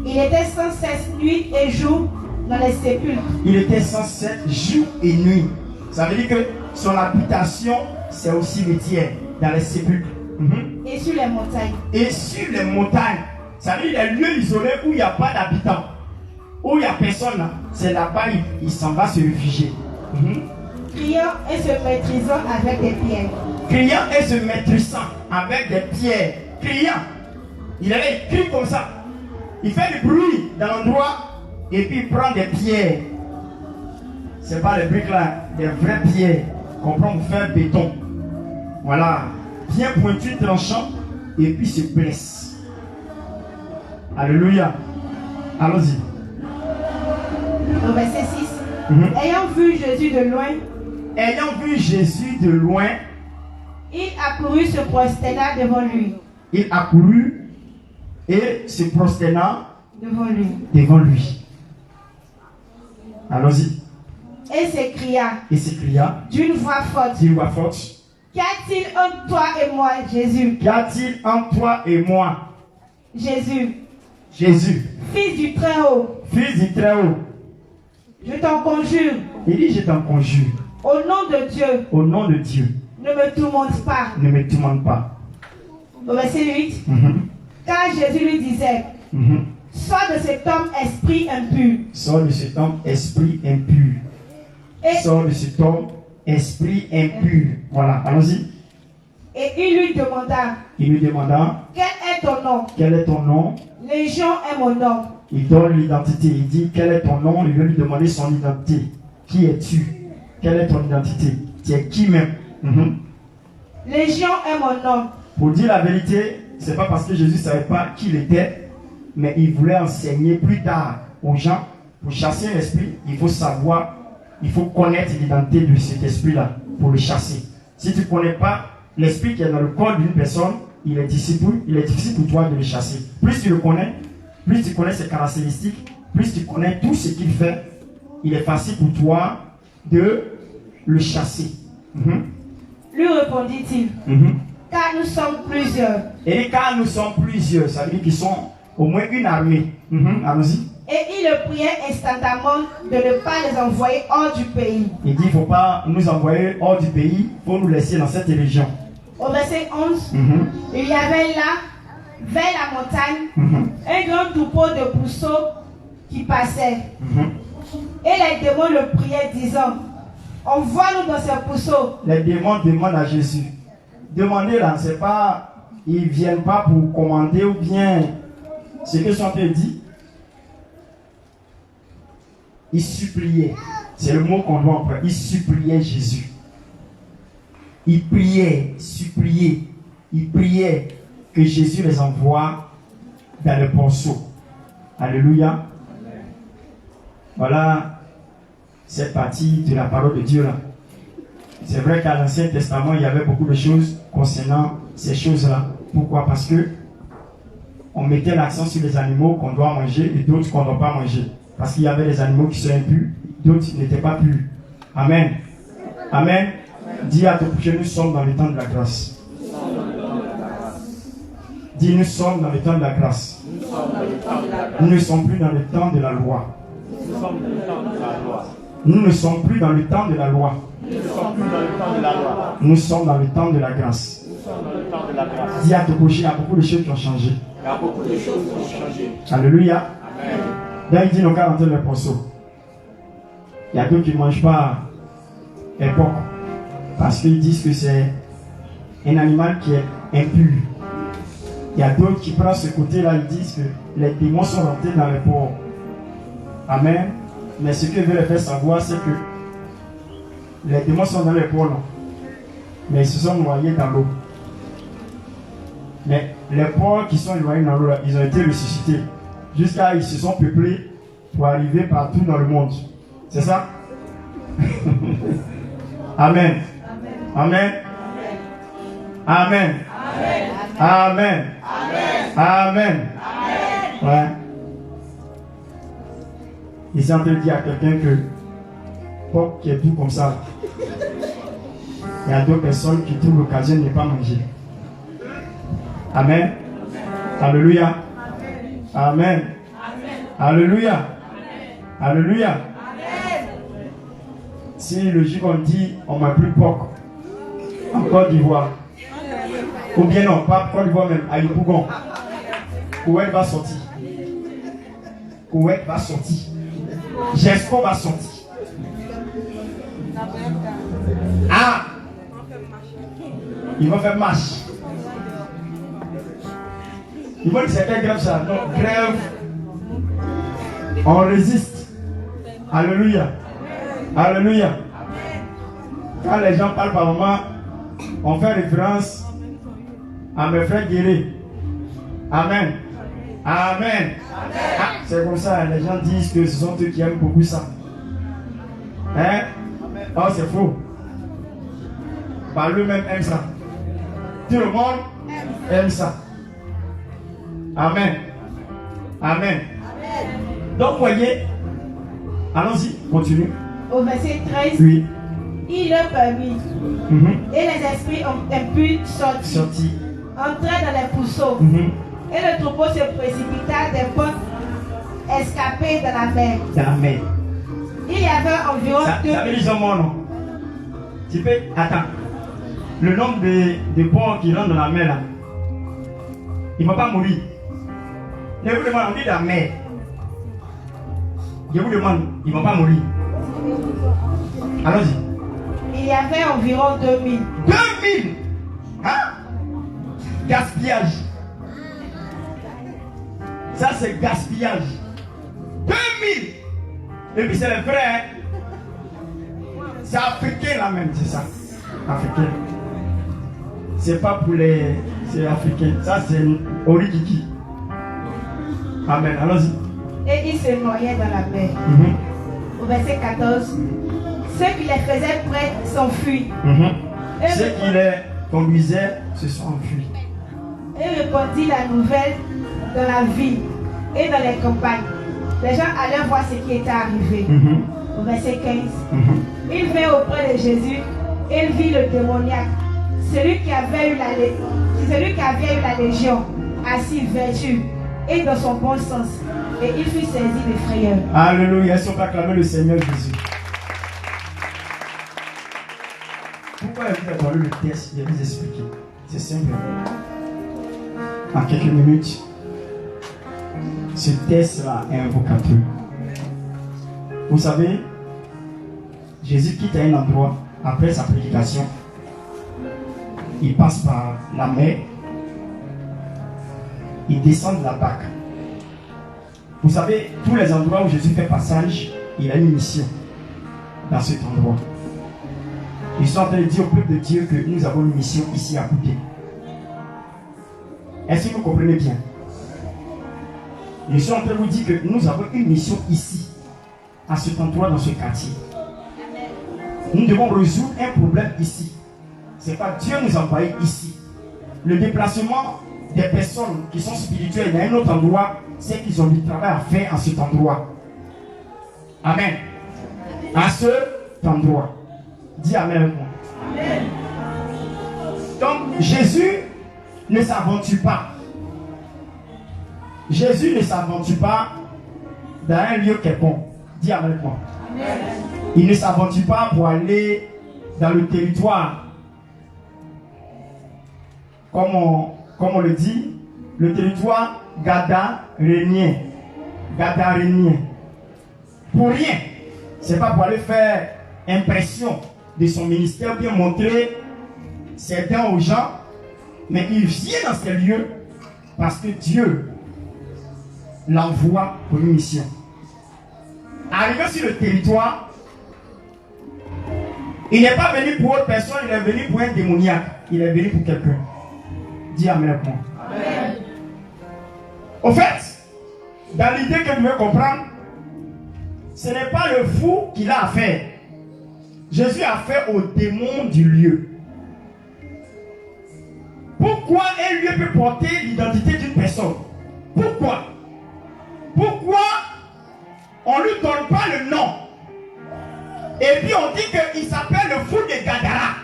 il était sans cesse nuit et jour dans les sépulcres. Il était sans cesse jour et nuit. Ça veut dire que son habitation, c'est au cimetière, dans les sépulcres. Et sur les montagnes. Et sur les montagnes. Ça veut dire les lieux isolés où il n'y a pas d'habitants. Où il n'y a personne là. C'est là-bas, il s'en va se réfugier. Criant et se maîtrisant avec des pierres. Criant et se maîtrisant avec des pierres. Criant. Il avait écrit comme ça. Il fait du bruit dans l'endroit et puis il prend des pierres. C'est pas les briques là, des vraies pierres qu'on prend pour faire béton. Voilà. Bien pointu, tranchant et puis se blesse. Alléluia. Allons-y. Au verset 6. Ayant vu Jésus de loin. Ayant vu Jésus de loin. Il accourut, se prosterna devant lui. Il accourut et se prosterna devant lui. Devant lui. Allons-y. Et et s'écria d'une voix forte. Qu'y a-t-il entre toi et moi, Jésus? Qu'y a-t-il entre toi et moi? Jésus, Fils du Très-Haut, je t'en conjure. Il dit, je t'en conjure. Au nom de Dieu. Ne me tourmente pas. Au verset 8. Car Jésus lui disait, sors de cet homme esprit impur. Sors de cet homme esprit impur. Sors de cet homme esprit impur. Voilà, allons-y. Et il lui demanda, quel est ton nom? Légion est mon nom. Il donne l'identité. Il dit, quel est ton nom? Il veut lui demander son identité. Qui es-tu? Quelle est ton identité? Tu es qui même? Légion est mon nom. Pour dire la vérité, c'est pas parce que Jésus ne savait pas qui il était, mais il voulait enseigner plus tard aux gens. Pour chasser l'esprit, il faut savoir, il faut connaître l'identité de cet esprit-là pour le chasser. Si tu ne connais pas l'esprit qui est dans le corps d'une personne, il est difficile pour toi de le chasser. Plus tu le connais, plus tu connais ses caractéristiques, plus tu connais tout ce qu'il fait, il est facile pour toi de le chasser. Lui répondit-il, car nous sommes plusieurs. Et car nous sommes plusieurs, ça veut dire qu'ils sont au moins une armée. Allons-y. Et il le priait instantanément de ne pas les envoyer hors du pays. Il dit, il ne faut pas nous envoyer hors du pays, il faut nous laisser dans cette région. Au verset 11, il y avait là, vers la montagne, un grand troupeau de pourceaux qui passait. Et les démons le priaient, disant, envoie-nous dans ces pourceaux. Les démons demandent à Jésus. Demandez là, c'est pas, ils ne viennent pas pour commander ou bien ce que son père dit. Ils suppliaient. C'est le mot qu'on doit employer. Ils suppliaient Jésus. Ils priaient, suppliaient. Ils priaient que Jésus les envoie dans le ponceau. Alléluia. Voilà cette partie de la parole de Dieu là. C'est vrai qu'à l'Ancien Testament, il y avait beaucoup de choses concernant ces choses-là. Pourquoi? Parce que on mettait l'accent sur les animaux qu'on doit manger et d'autres qu'on ne doit pas manger. Parce qu'il y avait des animaux qui sont impurs, d'autres qui n'étaient pas purs. Amen. Amen. Dis à ton prochain, nous sommes dans le temps de la grâce. Dis, nous sommes dans le temps de la grâce. Nous ne sommes plus dans le temps de la loi. Nous ne sommes plus dans le temps de la loi. Nous sommes dans le temps de la grâce. Dis à ton prochain, il y a beaucoup de choses qui ont changé. Alléluia. Là, il dit nos 40 le ponceau. Il y a d'autres qui ne mangent pas époque. Parce qu'ils disent que c'est un animal qui est impur. Il y a d'autres qui prennent ce côté-là, ils disent que les démons sont rentrés dans les porcs. Amen. Mais ce que veut les faire savoir, c'est que les démons sont dans les porcs, non. Mais ils se sont noyés dans l'eau. Mais les porcs qui sont noyés dans l'eau, ils ont été ressuscités. Jusqu'à ils se sont peuplés pour arriver partout dans le monde. C'est ça? Amen. Amen. Amen. Amen. Amen. Ouais. Il s'est en train de dire à quelqu'un que porc qui est tout comme ça. Il y a d'autres personnes qui trouvent l'occasion de ne pas manger. Amen. Alléluia. Amen. Alléluia. Alléluia. Si le jour on dit on m'a pris porc en Côte d'Ivoire, ou bien non, pas Côte d'Ivoire même, à Yopougon, Kouet va sortir. Kouet va sortir. Jesco va sortir. Ah! Ils vont faire marche. Ils vont dire c'est quelle grève ça? Non, grève. On résiste. Alléluia. Alléluia. Quand les gens parlent par moment, on fait référence à mes frères guéris. Amen. Amen. Ah, c'est comme ça, les gens disent que ce sont eux qui aiment beaucoup ça. Hein? Oh, c'est faux. Bah, eux-mêmes aiment ça. Tout le monde aime ça. Amen. Amen. Donc, voyez, allons-y, continue. au verset 13, Oui. il leur permit. Et les esprits impurs Sorti. entrèrent dans les pousseaux. Et le troupeau se précipita des portes escapées dans la mer. Dans la mer. Il y avait environ Ça veut dire son mort, non? Tu peux. Attends. Le nombre de porcs qui rentrent dans la mer là, il ne va pas mourir. Je vous demande, on dit la mer. Je vous demande, il ne va pas mourir. Allons-y. Il y avait environ 2000. 2000. Hein? Gaspillage. Ça c'est gaspillage. 2000. Et puis c'est le vrai. Hein? C'est africain là même, c'est ça. Africain. C'est pas pour les. C'est africain. Ça c'est Orikiki. Amen. Allons-y. Et ils se noyaient dans la mer. Au verset 14, ceux qui les faisaient près s'enfuient. Ceux qui les conduisaient se sont enfuis. Et répandit la nouvelle dans la ville et dans les campagnes. Les gens allaient voir ce qui était arrivé. Au verset 15, il vint auprès de Jésus et il vit le démoniaque, celui qui avait eu la légion, assis vertu et dans son bon sens. Et il fut saisi de frayeur. Alléluia, si on peut acclamer le Seigneur Jésus. Pourquoi vous avez parlé le test? Je vais vous expliquer. C'est simple. En quelques minutes, ce test-là est invocateur. Vous savez, Jésus quitte un endroit après sa prédication. Il passe par la mer. Il descend de la barque. Vous savez, tous les endroits où Jésus fait passage, il a une mission dans cet endroit. Ils sont en train de dire au peuple de Dieu que nous avons une mission ici à côté. Est-ce que vous comprenez bien? Ils sont en train de vous dire que nous avons une mission ici, à cet endroit, dans ce quartier. Nous devons résoudre un problème ici. Ce n'est pas Dieu nous envoie ici. Le déplacement des personnes qui sont spirituelles dans un autre endroit, c'est qu'ils ont du travail à faire à cet endroit. Amen. À cet endroit. Dis Amen avec moi. Amen. Donc Jésus ne s'aventure pas. Jésus ne s'aventure pas dans un lieu quelconque. Dis Amen avec moi. Amen. Il ne s'aventure pas pour aller dans le territoire. Comme on le dit, le territoire gadarénien. Gadarénien. Pour rien. C'est pas pour aller faire impression de son ministère, bien montrer ses dents aux gens, mais il vient dans ces lieux parce que Dieu l'envoie pour une mission. Arrivé sur le territoire, il n'est pas venu pour autre personne, il est venu pour un démoniaque, il est venu pour quelqu'un. Dis Amen avec moi. Amen. Au fait, dans l'idée que vous devez comprendre, ce n'est pas le fou qu'il a affaire. Jésus a affaire aux démons du lieu. Pourquoi un lieu peut porter l'identité d'une personne? Pourquoi? Pourquoi on ne lui donne pas le nom? Et puis on dit qu'il s'appelle le fou de Gadara.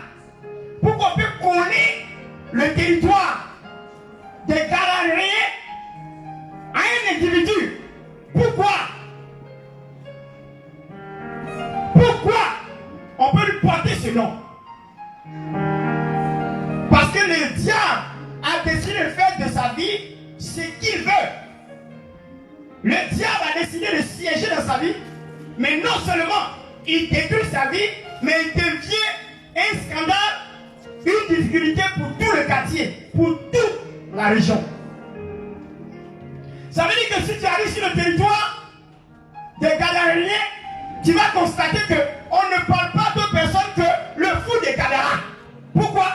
Pourquoi on peut connaître le territoire des Gadaréens à un individu? Pourquoi? Pourquoi on peut lui porter ce nom? Parce que le diable a décidé de faire de sa vie ce qu'il veut. Le diable a décidé de siéger dans sa vie, mais non seulement il détruit sa vie, mais il devient un scandale, une difficulté pour tout le quartier, pour toute la région. Ça veut dire que si tu arrives sur le territoire des Gadaréens, tu vas constater qu'on ne parle pas d'autre personne que le fou des Gadara. Pourquoi?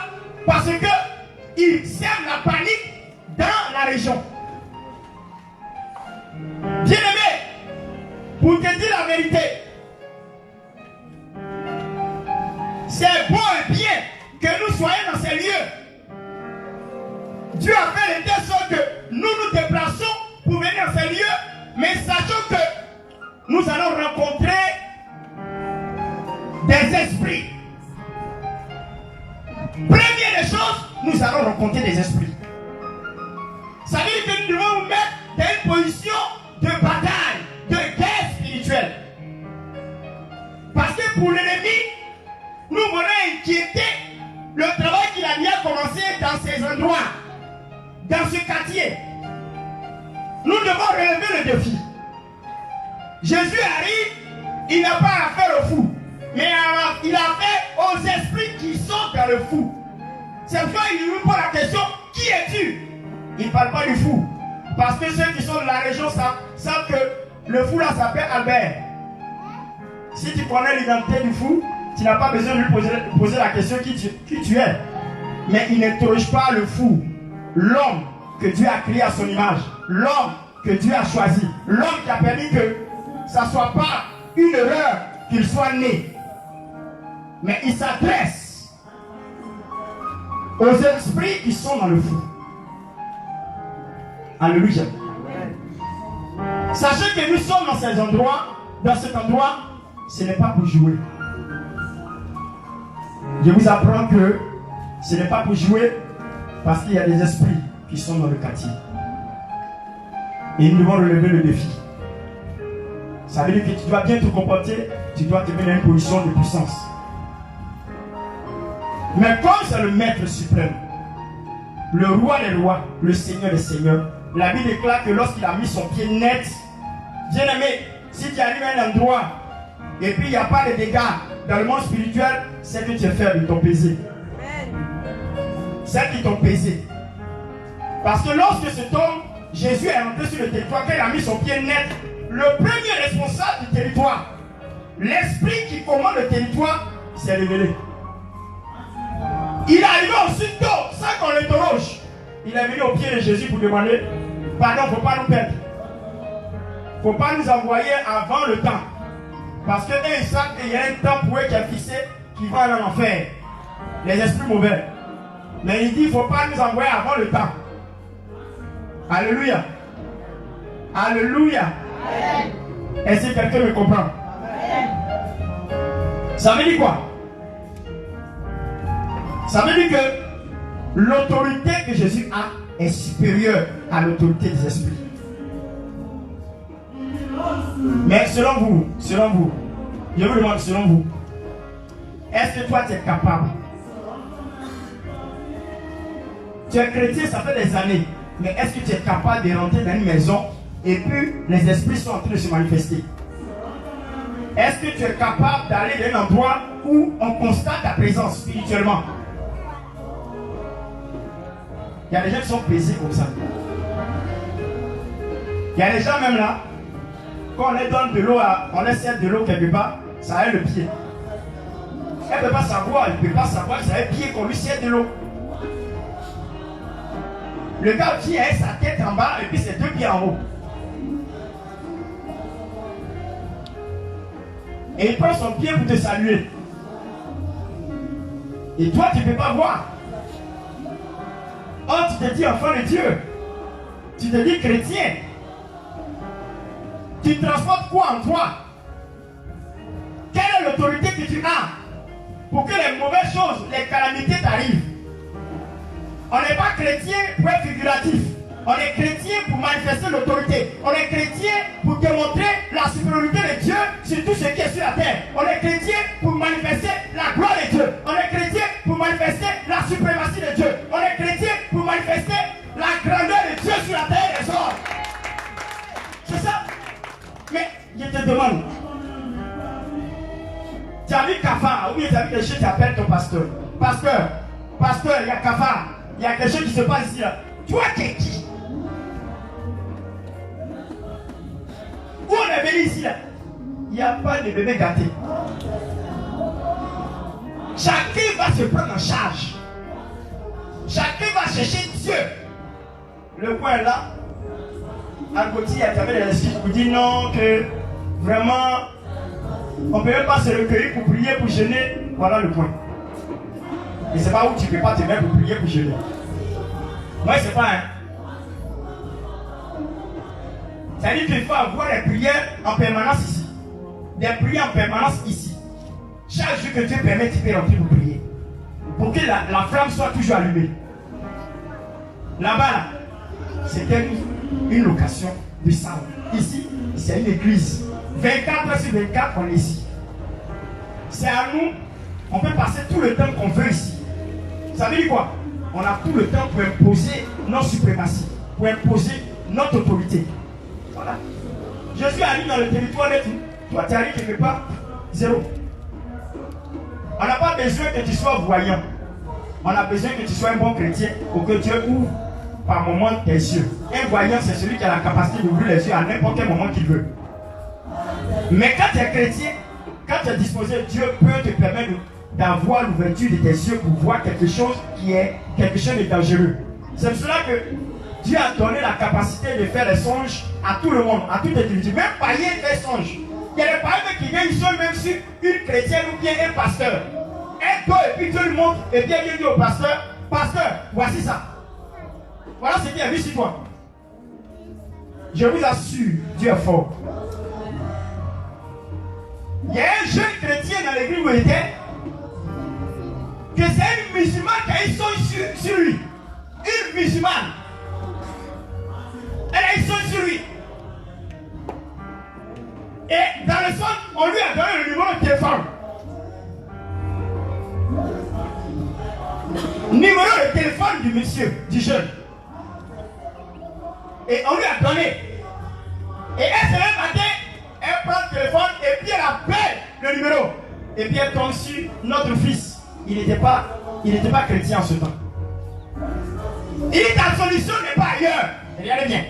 Parce qu'il sème la panique dans la région. Bien-aimé, pour te dire la vérité, c'est bon et bien que nous soyons dans ces lieux. Dieu a fait de telle sorte que nous nous déplaçons pour venir dans ces lieux, mais sachant que nous allons rencontrer des esprits. Première des choses, nous allons rencontrer des esprits. Ça veut dire que nous devons nous mettre dans une position de bataille, de guerre spirituelle. Parce que pour l'ennemi, nous voulons inquiéter le travail qu'il a bien commencé dans ces endroits, dans ce quartier. Nous devons relever le défi. Jésus arrive, il n'a pas affaire aux fous, mais il a affaire aux esprits qui sont dans le fou. C'est pourquoi il lui pose la question, qui es-tu? Il ne parle pas du fou. Parce que ceux qui sont de la région savent que le fou là s'appelle Albert. Si tu connais l'identité du fou, tu n'as pas besoin de lui poser la question qui tu es. Mais il n'interroge pas le fou. L'homme que Dieu a créé à son image. L'homme que Dieu a choisi. L'homme qui a permis que ça ne soit pas une erreur qu'il soit né. Mais il s'adresse aux esprits qui sont dans le fou. Alléluia. Sachez que nous sommes dans cet endroit, ce n'est pas pour jouer. Je vous apprends que ce n'est pas pour jouer parce qu'il y a des esprits qui sont dans le quartier. Et nous devons relever le défi. Ça veut dire que tu dois bien te comporter, tu dois te mettre dans une position de puissance. Mais comme c'est le maître suprême, le roi des rois, le seigneur des seigneurs, la Bible déclare que lorsqu'il a mis son pied net, bien aimé, si tu arrives à un endroit et puis il n'y a pas de dégâts dans le monde spirituel, c'est que tu es faible, ils t'ont pesé. C'est qu'ils t'ont pesé. Parce que lorsque cet homme, Jésus est rentré sur le territoire, quand il a mis son pied net, le premier responsable du territoire, l'esprit qui commande le territoire, s'est révélé. Il est arrivé aussitôt, sans qu'on l'interroge. Il est venu au pied de Jésus pour demander pardon, il ne faut pas nous perdre. Il ne faut pas nous envoyer avant le temps. Parce que ils savent qu'il y a un temps pour eux qui est fixé, qui va aller en enfer. Les esprits mauvais. Mais il dit il ne faut pas nous envoyer avant le temps. Alléluia. Alléluia. Est-ce que quelqu'un me comprend? Ça veut dire quoi? Ça veut dire que l'autorité que Jésus a est supérieure à l'autorité des esprits. Mais selon vous, je vous demande selon vous, est-ce que toi tu es capable? Tu es chrétien, ça fait des années, mais est-ce que tu es capable de rentrer dans une maison et puis les esprits sont en train de se manifester? Est-ce que tu es capable d'aller dans un endroit où on constate ta présence spirituellement? Il y a des gens qui sont pesés comme ça. Il y a des gens même là, quand on leur donne de l'eau, on leur sert de l'eau quelque part, ça a le pied. Elle ne peut pas savoir, elle ne peut pas savoir que ça a un pied qu'on lui sert de l'eau. Le gars qui a sa tête en bas et puis ses deux pieds en haut. Et il prend son pied pour te saluer. Et toi, tu ne peux pas voir. Oh, tu te dis enfant de Dieu. Tu te dis chrétien. Tu transportes quoi en toi? Quelle est l'autorité que tu as pour que les mauvaises choses, les calamités t'arrivent? On n'est pas chrétien pour être figuratif. On est chrétien pour manifester l'autorité. On est chrétien pour démontrer la supériorité de Dieu sur tout ce qui est sur la terre. On est chrétien pour manifester la gloire de Dieu. On est chrétien pour manifester la suprématie de Dieu. On est chrétien pour manifester la grandeur de Dieu sur la terre et les hommes. C'est ça. Mais je te demande, tu as vu Cafard, ou bien tu as vu des choses qui appellent ton pasteur. Pasteur, il y a Cafard. Il y a quelque chose qui se passe ici là. Toi, tu es qui? Où on est venu ici là? Il n'y a pas de bébé gâté. Chacun va se prendre en charge. Chacun va chercher Dieu. Le coin là, à côté, il y avait des esprits qui vous disent non, que vraiment, on ne peut même pas se recueillir pour prier, pour jeûner. Voilà le point. Et c'est pas où tu ne peux pas te mettre pour prier, pour jeûner. Moi, c'est pas hein. Ça veut dire qu'il faut avoir des prières en permanence ici. Des prières en permanence ici. chaque jour que Dieu permet, tu peux rentrer pour prier. Pour que la flamme soit toujours allumée. Là-bas, là, c'était une location de salle. Ici, c'est une église. 24 heures sur 24, on est ici. C'est à nous, on peut passer tout le temps qu'on veut ici. Ça veut dire quoi? On a tout le temps pour imposer notre suprématie, pour imposer notre autorité. Voilà. Jésus arrive dans le territoire et toi tu arrives quelque part, zéro. On n'a pas besoin que tu sois voyant. On a besoin que tu sois un bon chrétien pour que Dieu ouvre par moment tes yeux. Un voyant, c'est celui qui a la capacité d'ouvrir les yeux à n'importe quel moment qu'il veut. Mais quand tu es chrétien, quand tu es disposé, Dieu peut te permettre d'avoir l'ouverture de tes yeux pour voir quelque chose qui est quelque chose de dangereux. C'est pour cela que Dieu a donné la capacité de faire des songes à tout le monde, à toute individu. Même païen fait songe. Il y a des païens qui viennent, ils sont même sur une chrétienne ou bien un pasteur. Un go et puis Dieu lui montre et bien il dit au pasteur, pasteur, voici ça. Voilà ce qu'il a vu sur toi. Je vous assure, Dieu est fort. Il y a un jeune chrétien dans l'église où il était, que c'est une musulmane qui a une songe sur lui. Une musulmane. Elle a une songe sur lui. Et dans le songe, on lui a donné le numéro de téléphone. Numéro de téléphone du monsieur, du jeune. Et on lui a donné. Et elle se lève matin, elle prend le téléphone et puis elle appelle le numéro. Et puis elle tombe sur notre fils. Il n'était pas chrétien en ce temps. Il dit ta solution n'est pas ailleurs. Regardez bien.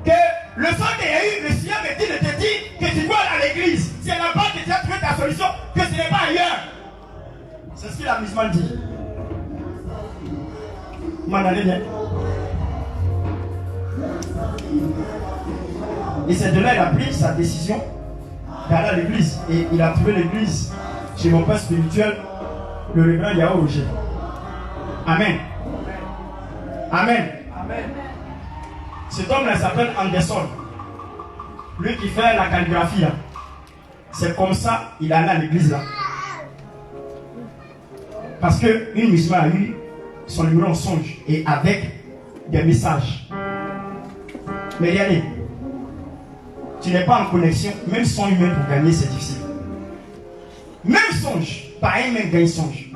Que le sang qu'il y a eu, le Seigneur me dit de te dire que tu dois aller à l'église. C'est là-bas que tu as trouvé ta solution, que ce n'est pas ailleurs. C'est ce que la musulmane dit. M'en allez bien. Et c'est de là qu'il a pris sa décision d'aller à l'église. Et il a trouvé l'église chez mon père spirituel, le révérend Yahoo Roger. Amen. Amen. Amen. Cet homme-là s'appelle Anderson. Lui qui fait la calligraphie là. C'est comme ça il est allé à l'église là. Parce qu'une musulmane a eu son numéro en songe et avec des messages. Mais regardez, tu n'es pas en connexion, même son humain pour gagner c'est difficile. Même songe, pas un même gagne songe.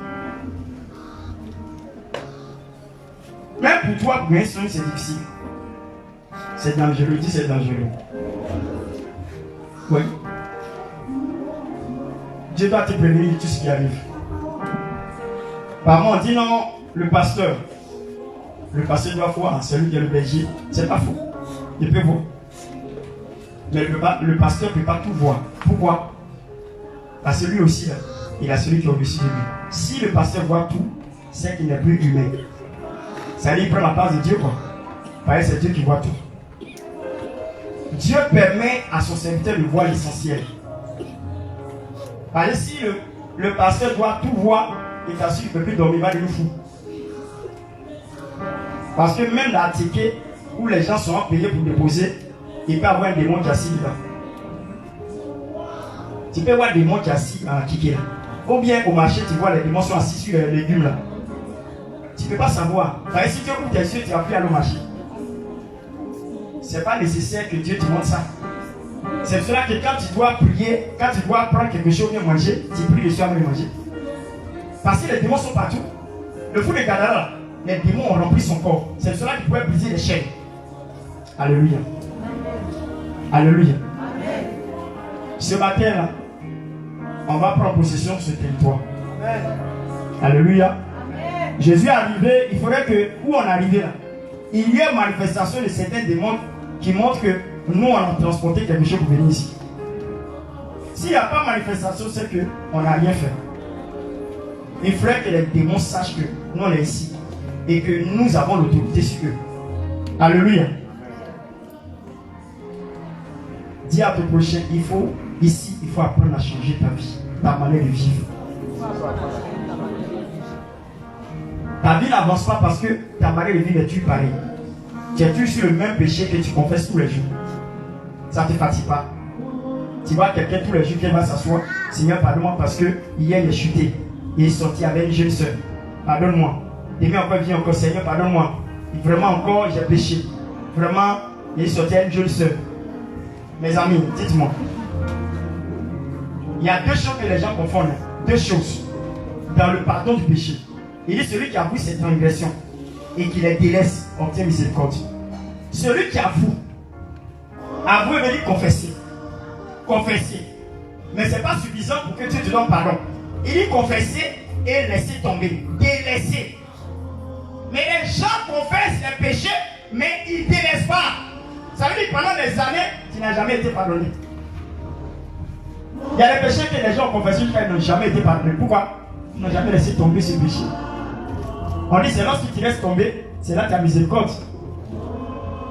Même pour toi, pour gagner songe c'est difficile. C'est dangereux, dis c'est dangereux. Oui. Dieu doit te prévenir de tout ce qui arrive. Par contre, on dit non, le pasteur doit voir, celui qui est le berger. C'est pas faux. Il peut voir. Mais le pasteur ne peut pas tout voir. Pourquoi? Parce que lui aussi, il a celui qui est au-dessus de lui. Si le pasteur voit tout, c'est qu'il n'est plus humain. Ça veut dire qu'il prend la place de Dieu, quoi. Parce que c'est Dieu qui voit tout. Dieu permet à son serviteur de voir l'essentiel. Parce que si le pasteur doit tout voir, il t'assure qu'il ne peut plus dormir, il va devenir fou. Parce que même dans la ticket où les gens sont payés pour déposer, il peut avoir un démon qui est assis dedans. Tu peux voir un démon qui est assis dans la ticket là. Ou bien au marché, tu vois les démons sont assis sur les légumes là. Tu ne peux pas savoir. Parce que si tu ouvres tes yeux, tu vas plus aller au marché. Ce n'est pas nécessaire que Dieu te montre ça. C'est pour cela que quand tu dois prier, quand tu dois prendre quelque chose ou bien manger, tu pries dessus avant de manger. Parce que les démons sont partout. Le fou de Gadara, les démons ont rempli son corps. C'est pour cela qu'il pouvait briser les chaînes. Alléluia. Alléluia. Amen. Ce matin là, on va prendre possession de ce territoire. Amen. Alléluia. Amen. Jésus est arrivé, il faudrait que, où on est arrivé là, il y a une manifestation de certains démons qui montrent que nous on a transporté quelque chose pour venir ici. S'il n'y a pas de manifestation, c'est qu'on n'a rien fait. Il faudrait que les démons sachent que nous on est ici et que nous avons l'autorité sur eux. Alléluia. Dis à ton prochain, il faut apprendre à changer ta vie, ta manière de vivre. Ta vie n'avance pas parce que ta manière de vivre est toujours pareille. Tu es toujours sur le même péché que tu confesses tous les jours. Ça ne te fatigue pas. Tu vois quelqu'un tous les jours qui va s'asseoir Seigneur, pardonne-moi parce que hier il est chuté. Il est sorti avec une jeune soeur. Pardonne-moi. Demain encore, viens encore, Seigneur, pardonne-moi. Vraiment encore, j'ai péché. Vraiment, il est sorti avec une jeune soeur. Mes amis, dites-moi. Il y a deux choses que les gens confondent. Deux choses. Dans le pardon du péché. Il dit celui qui avoue ses transgressions et qui les délaisse obtient miséricorde. Celui qui avoue. Avouer veut dire confesser. Confesser. Mais ce n'est pas suffisant pour que Dieu te donne pardon. Il dit confesser et laisser tomber. Délaisser. Mais les gens confessent les péchés, mais ils ne délaissent pas. Ça veut dire que pendant des années, tu n'as jamais été pardonné. Il y a des péchés que les gens ont confessé qu'ils n'ont jamais été pardonnés. Pourquoi? Ils n'ont jamais laissé tomber ce péché. On dit c'est lorsque tu laisses tomber, c'est là que tu as miséricorde.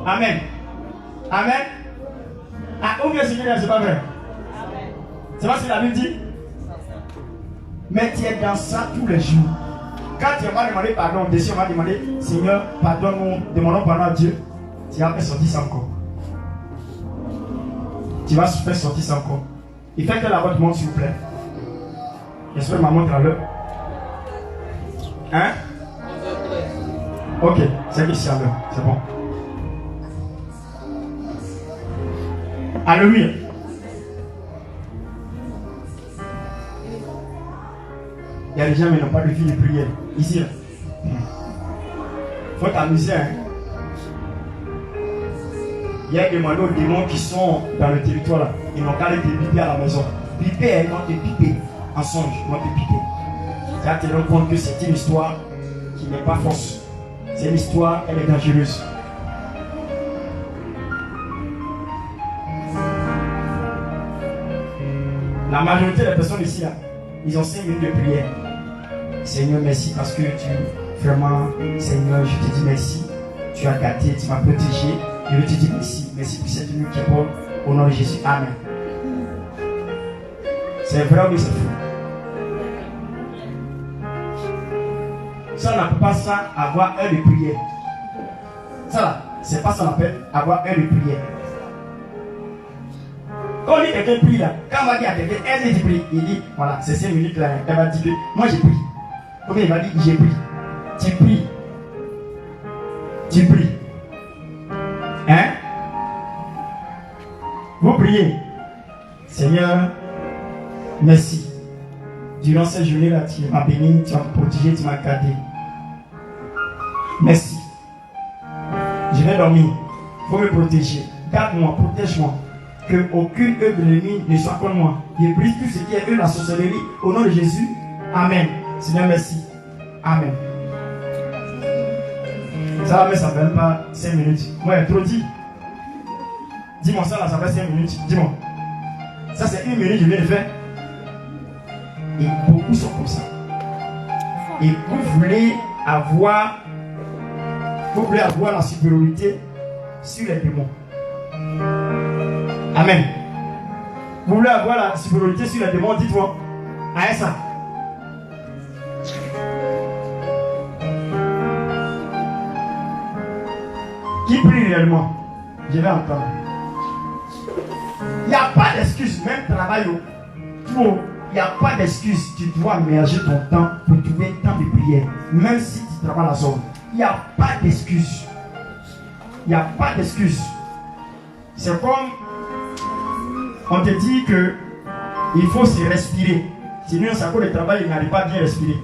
Amen. Amen. Ah, ou bien Seigneur, c'est pas vrai. C'est pas ce que la Bible dit. Mais tu es dans ça tous les jours. Quand tu vas demander pardon, dessus on va demander Seigneur, pardonne-nous, demandons pardon à Dieu. Tu vas faire sortir ça encore. Tu vas faire sortir ça encore. Il fait que la votre montre s'il vous plaît. J'espère que ma montre à l'heure. Hein? Ok, c'est ici à l'heure, c'est bon. Alléluia. Il y a des gens qui n'ont pas de vie de prière. Ici, là. Faut t'amuser, hein. Il y a demandé aux démons qui sont dans le territoire là. Ils n'ont qu'à aller te piper à la maison. Piper, ils vont te piper. En songe, ils vont te piper. Tu vas te rendre compte que c'est une histoire qui n'est pas fausse. C'est une histoire, elle est dangereuse. La majorité des personnes ici là, ils ont 5 minutes de prière. Seigneur, merci parce que tu, vraiment, Seigneur, je te dis merci. Tu as gâté, tu m'as protégé. Je veux te dire merci. Merci pour cette nuit qui est bonne. Au nom de Jésus. Amen. C'est vrai ou c'est faux? Ça, on n'appelle pas ça avoir heure de prière. Ça là, c'est pas ça qu'on appelle avoir heure de prière. Quand on dit quelqu'un prie là, quand on va dire à quelqu'un, elle dit prie, il dit, voilà, c'est 5 minutes là, elle va dire que moi j'ai pris. Combien il va dire, j'ai pris. Tu pries. Tu pries. Hein? Vous priez. Seigneur, merci. Durant cette journée-là, tu m'as béni, tu m'as protégé, tu m'as gardé. Merci. Je vais dormir. Il faut me protéger. Garde-moi, protège-moi. Que aucune œuvre de l'ennemi ne soit contre moi. Je brise tout ce qui est œuvre de la sorcellerie. Au nom de Jésus. Amen. Seigneur, merci. Amen. Ça là, mais ça ne fait même pas 5 minutes. Moi, j'ai trop dit. Dis-moi ça là, ça fait 5 minutes. Dis-moi. Ça, c'est 1 minute, je viens de faire. Et beaucoup sont comme ça. Et vous voulez avoir la supériorité sur les démons. Amen. Vous voulez avoir la supériorité sur les démons, dites-moi. Ah, ça. Qui prie réellement? Je vais entendre. Il n'y a pas d'excuse, même travail. Il n'y a pas d'excuse. Tu dois ménager ton temps pour trouver un temps de prière. Même si tu travailles à la zone. Il n'y a pas d'excuse. Il n'y a pas d'excuse. C'est comme on te dit que il faut se respirer. Sinon, c'est à cause du travail, il n'arrive pas à bien respirer.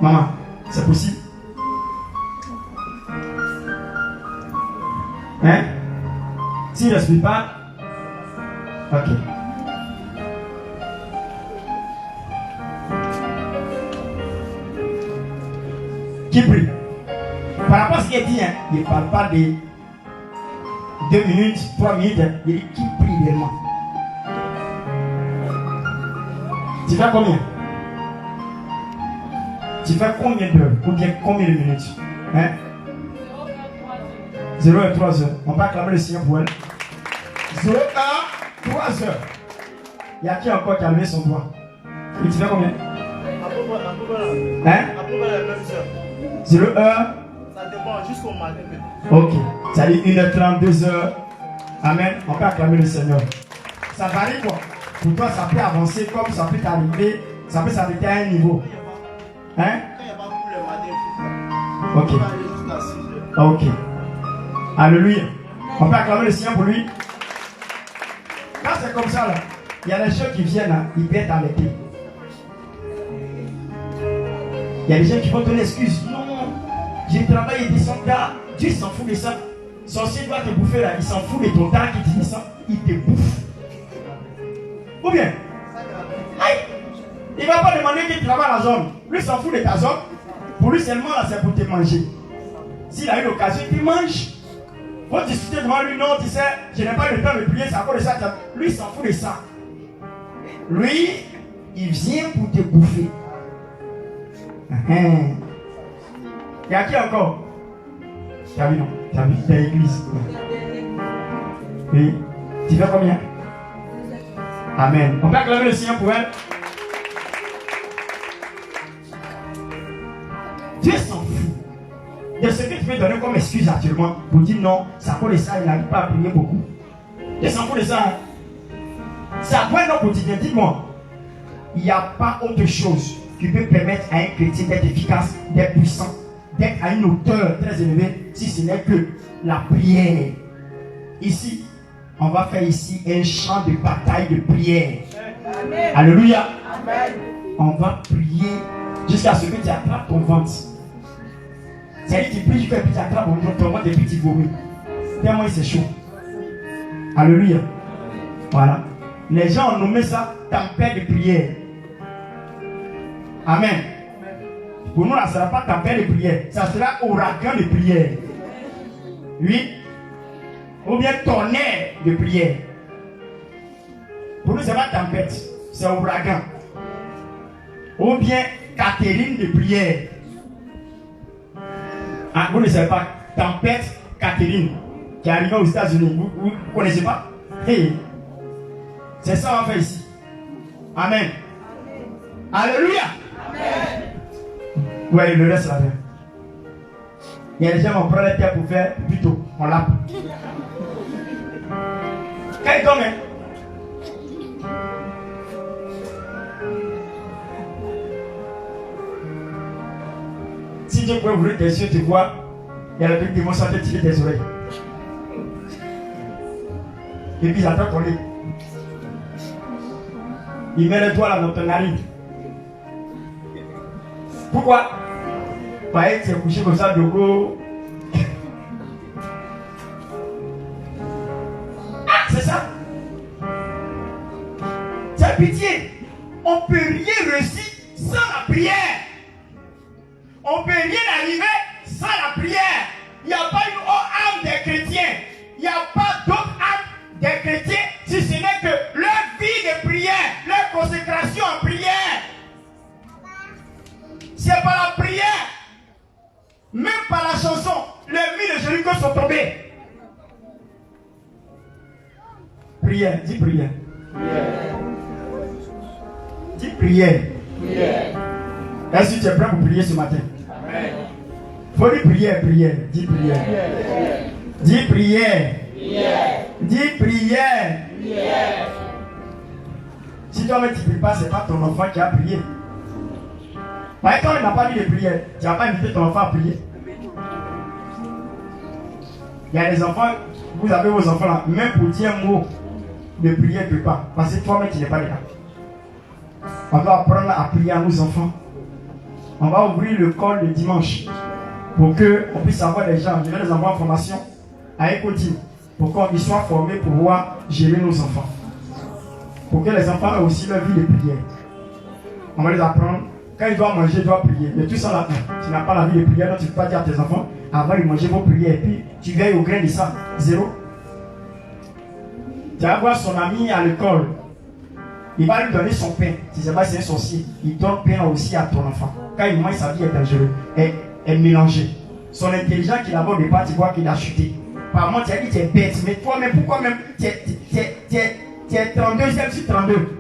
Maman, c'est possible? Hein? S'il ne respire pas, ok. Qui prie? Par rapport à ce qu'il dit, hein, il ne parle pas de 2 minutes, 3 minutes, hein, il dit qui prie réellement. Tu fais combien? Tu fais combien d'heures? Ou bien combien de minutes? Hein? 0 et 3 heures. On va acclamer le Seigneur pour elle. 0 1 3 heures. Il y a qui encore qui a levé son doigt? Et tu fais combien? Hein? 0 1. Ça dépend jusqu'au matin. Ok. Ça dit 1h30, 2h. Amen. On peut acclamer le Seigneur. Ça varie quoi? Pour toi, ça peut avancer comme ça peut t'arriver, ça peut s'arrêter à un niveau. Hein? Ok. Ok. Alléluia. On peut acclamer le Seigneur pour lui. Quand c'est comme ça, là, il y a des gens qui viennent, là, ils peuvent t'arrêter. Il y a des gens qui vont donner excuse. Non, j'ai travaillé et descends tard. Dieu s'en fout de ça. Sorcier doit te bouffer là. Il s'en fout de ton tard qui te descend. Il te bouffe. Ou bien, aïe, il ne va pas demander qu'il travaille la zone. Lui s'en fout de ta zone. Pour lui seulement là, c'est pour te manger. S'il a eu l'occasion, il te mange. Faut discuter devant lui. Non, tu sais, je n'ai pas le temps de prier. C'est à cause de ça. Lui, il s'en fout de ça. Lui, il vient pour te bouffer. Il y a qui encore? Tu as vu, non? Tu as vu, c'est l'église. Oui. Tu fais combien? Amen. On peut acclamer le Seigneur pour elle. Dieu s'en fout de ce que tu peux donner comme excuse actuellement pour dire non, ça pour ça, il n'arrive pas à prier beaucoup. Dieu s'en fout de ça. C'est à toi notre quotidien. Dis-moi, il n'y a pas autre chose qui peut permettre à un chrétien d'être efficace, d'être puissant, d'être à une hauteur très élevée, si ce n'est que la prière. Ici, on va faire ici un champ de bataille de prière. Amen. Alléluia. Amen. On va prier jusqu'à ce que tu attrapes ton ventre. C'est-à-dire que tu pries jusqu'à ce que tu attrapes ton ventre et puis tu vomis. Tellement c'est chaud. Alléluia. Voilà. Les gens ont nommé ça tempête de prière. Amen. Pour nous, ça ne sera pas tempête de prière. Ça sera ouragan de prière. Oui. Ou bien tonnerre de prière. Pour nous, ce n'est pas tempête. C'est ouragan. Ou bien Catherine de prière. Ah, vous ne savez pas. Tempête Catherine. Qui est arrivée aux États-Unis. Vous ne connaissez pas? Hey. C'est ça qu'on va faire ici. Amen. Alléluia. Amen. Ouais, le reste là. Il y a des gens qui vont prendre la terre pour faire plutôt. On l'a. Quand il tombe, si Dieu pouvait ouvrir tes yeux, tu vois, il y a le truc qui vont sortir tirer tes oreilles. Et puis j'attends ton lit. Il met le doigt là dans ton narine. Pourquoi? Parce que tu es couché comme ça de go. Ah, c'est ça. C'est pitié. On ne peut rien réussir sans la prière. On ne peut rien arriver sans la prière. Il n'y a pas une autre âme des chrétiens. Il n'y a pas d'autre âme des chrétiens si ce n'est que leur vie de prière, leur consécration en prière. C'est par la prière, même par la chanson, les murs de Jéricho sont tombés. Prière, dis prière. Dis prière. Est-ce que tu es prêt pour prier ce matin? Amen. Faut dire prière, prière. Dis prière. Dis prière. Dis prière. Si toi-même tu ne pries pas, ce n'est pas ton enfant qui a prié. Mais quand il n'a pas dit de prière, tu n'as pas invité ton enfant à prier. Il y a des enfants, vous avez vos enfants là, même pour dire un mot de prière, ne peut pas. Parce que toi-même tu n'es pas là. On doit apprendre à prier à nos enfants. On va ouvrir le col le dimanche pour qu'on puisse avoir des gens. Je vais les envoyer en formation à Écoutine pour qu'ils soient formés pour pouvoir gérer nos enfants. Pour que les enfants aient aussi leur vie de prière. On va les apprendre. Quand ils doivent manger, ils doivent prier. Mais tout ça là, tu n'as pas la vie de prière, donc tu ne peux pas dire à tes enfants, avant de manger vos prières, et puis tu veilles au grain de ça. Zéro. Tu vas voir son ami à l'école. Il va lui donner son pain. Si c'est pas c'est un sorcier, il donne pain aussi à ton enfant. Quand il mange, sa vie est dangereuse. Elle est mélangée. Son intelligence qu'il a au départ, tu vois qu'il a chuté. Par contre, tu as dit tu es bête. Mais toi-même, pourquoi même tu es 32e sur 32?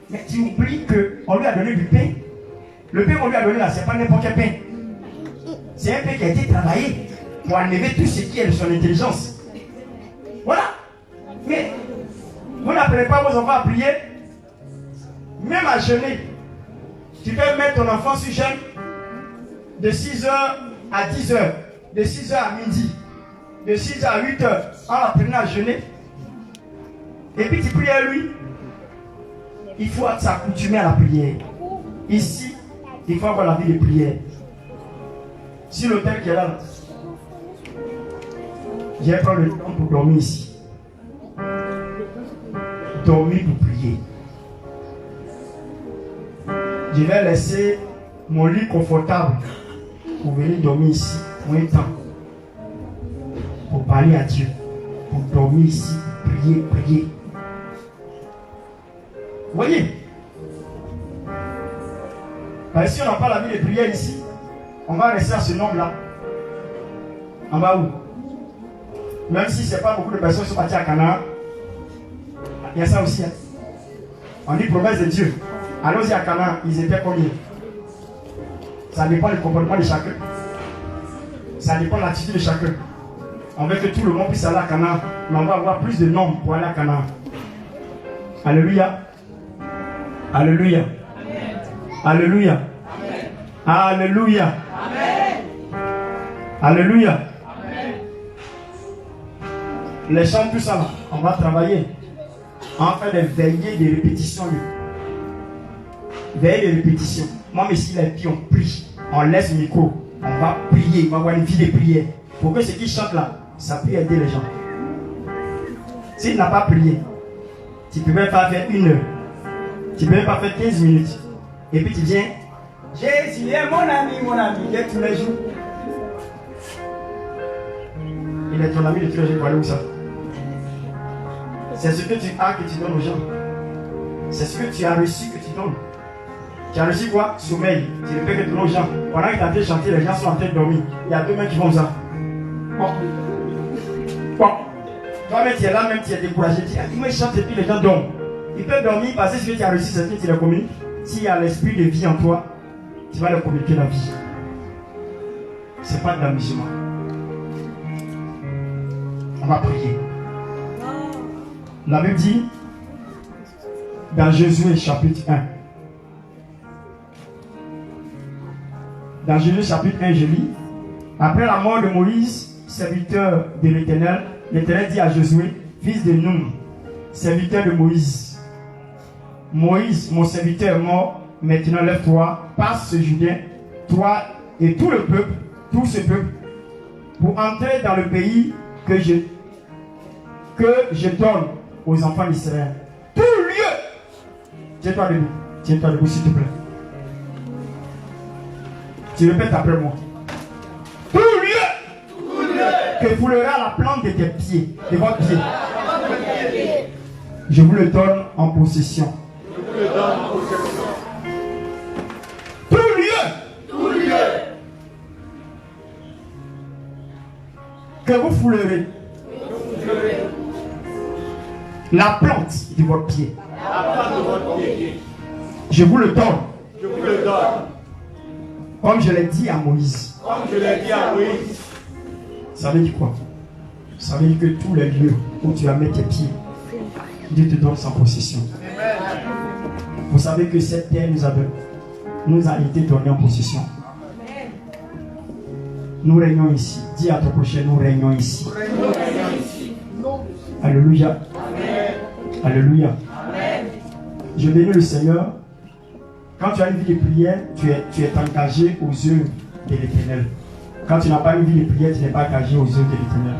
Mais tu oublies qu'on lui a donné du pain. Le pain qu'on lui a donné là, ce n'est pas n'importe quel pain. C'est un pain qui a été travaillé pour enlever tout ce qui est de son intelligence. Voilà. Mais vous n'apprenez pas vos enfants à prier. même à jeûner, tu peux mettre ton enfant sur jeûne de 6h à 10h, de 6h à midi, de 6h à 8h, en l'apprenant à jeûner. Et puis tu pries à lui. Il faut s'accoutumer à la prière. Ici, il faut avoir la vie de prière. Sur l'hôtel qui est là, je vais prendre le temps pour dormir ici. Dormir pour prier. Je vais laisser mon lit confortable pour venir dormir ici pour un temps. Pour parler à Dieu. Pour dormir ici, prier, prier. Vous voyez? Parce que si on n'a pas la vie de prière ici, on va rester à ce nombre-là. En bas où? Même si ce n'est pas beaucoup de personnes qui sont parties à Canaan, il y a ça aussi. Hein? On dit promesse de Dieu. Allons-y à Canaan, ils étaient combien? Ça dépend du comportement de chacun. Ça dépend de l'attitude de chacun. On veut que tout le monde puisse aller à Canaan, mais on va avoir plus de nombres pour aller à Canaan. Alléluia. Alléluia. Amen. Alléluia. Amen. Alléluia. Amen. Alléluia. Amen. Les chants, tout ça là, on va travailler. On va faire des veillées de répétition. Veillées de répétition. Moi, mais si les pieds on prie, on laisse le micro, on va prier, on va avoir une vie de prière. Pour que ceux qui chantent là, ça puisse aider les gens. Si tu n'as pas prié, tu ne peux même pas faire 1 heure. Tu ne peux même pas faire 15 minutes. Et puis tu viens, Jésus est mon ami, il est tous les jours. Il est ton ami de tous les jours, voilà où ça. C'est ce que tu as que tu donnes aux gens. C'est ce que tu as reçu que tu donnes. Tu as reçu quoi? Sommeil. Tu ne peux que donner aux gens. Pendant que tu es en train de chanter, les gens sont en train de dormir. Il y a 2 mains qui font ça. Bon. Toi-même, tu es là, même tu es découragé. Tu dis, moi, je chante et puis les gens dorment. Ils peuvent dormir parce que ce que tu as reçu, c'est ce que tu les communiques. S'il y a l'esprit de vie en toi, tu vas leur communiquer la vie. Ce n'est pas de l'amusement. On va prier. La Bible dit, dans Josué chapitre 1. Dans Josué chapitre 1, je lis. Après la mort de Moïse, serviteur de l'Éternel, l'Éternel dit à Josué, fils de Nun, serviteur de Moïse. Moïse, mon serviteur est mort, maintenant lève-toi, passe ce Jourdain, toi et tout le peuple, tout ce peuple, pour entrer dans le pays que je donne aux enfants d'Israël. Tout lieu. Tiens-toi debout s'il te plaît. Tu répètes après moi. Tout lieu que foulera la plante de tes pieds, de votre pied. Je vous le donne en possession. Tout lieu que vous foulerez la plante de votre pied. Je vous le donne. Comme je l'ai dit à Moïse. Ça veut dire quoi? Ça veut dire que tous les lieux où tu vas mettre tes pieds, Dieu te donne sans possession. Vous savez que cette terre nous a été donnée en possession. Nous régnons ici. Dis à ton prochain, nous régnons ici. Alléluia. Alléluia. Je bénis le Seigneur. Quand tu as une vie de prière, tu es engagé aux œuvres de l'Éternel. Quand tu n'as pas une vie de prière, tu n'es pas engagé aux œuvres de l'Éternel.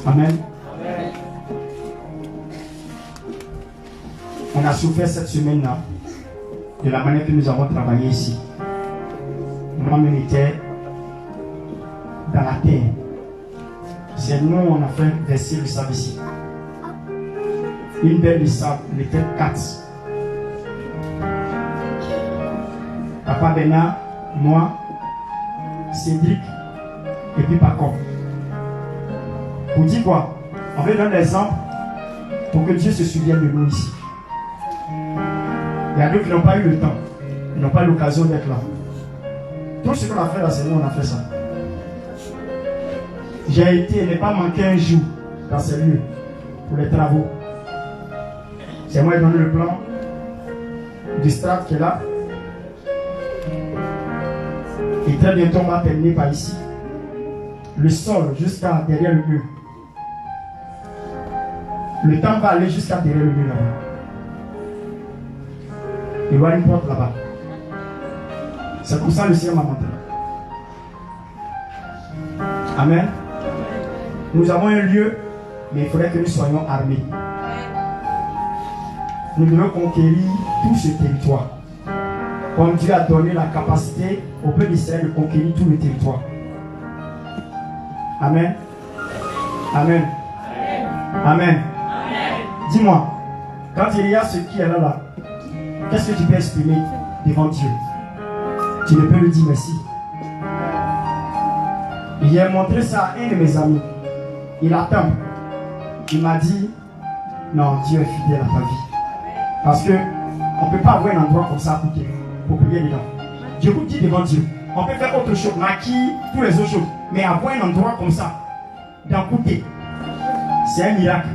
Amen. On a souffert cette semaine-là de la manière que nous avons travaillé ici. Moi-même j'étais dans la terre. C'est nous, on a fait verser le sable ici. Une belle de sable, on était 4. Papa Bernard, moi, Cédric et puis Paco. Pour dire quoi? On veut donner l'exemple pour que Dieu se souvienne de nous ici. Il y a d'autres qui n'ont pas eu le temps, ils n'ont pas eu l'occasion d'être là. Tout ce qu'on a fait là, c'est nous, on a fait ça. J'ai été, n'ai pas manqué un jour dans ces lieux pour les travaux. C'est moi qui ai donné le plan. du Strat qui est là. Et très bientôt, on va terminer par ici. Le sol jusqu'à derrière le mur. Le temps va aller jusqu'à derrière le mur là-bas. Il y aura une porte là-bas. C'est pour ça que le Seigneur m'a montré. Amen. Nous avons un lieu, mais il faudrait que nous soyons armés. Nous devons conquérir tout ce territoire. Comme Dieu a donné la capacité au peuple d'Israël de conquérir tout le territoire. Amen. Amen. Amen. Dis-moi, quand il y a ce qui est là, qu'est-ce que tu peux exprimer devant Dieu? Tu ne peux lui dire merci. J'ai montré ça à un de mes amis. Il attend. Il m'a dit, non, Dieu est fidèle à ta vie. Parce que on ne peut pas avoir un endroit comme ça pour prier dedans. Je vous dis devant Dieu, on peut faire autre chose, maquiller, tous les autres choses. Mais avoir un endroit comme ça, d'écouter, c'est un miracle.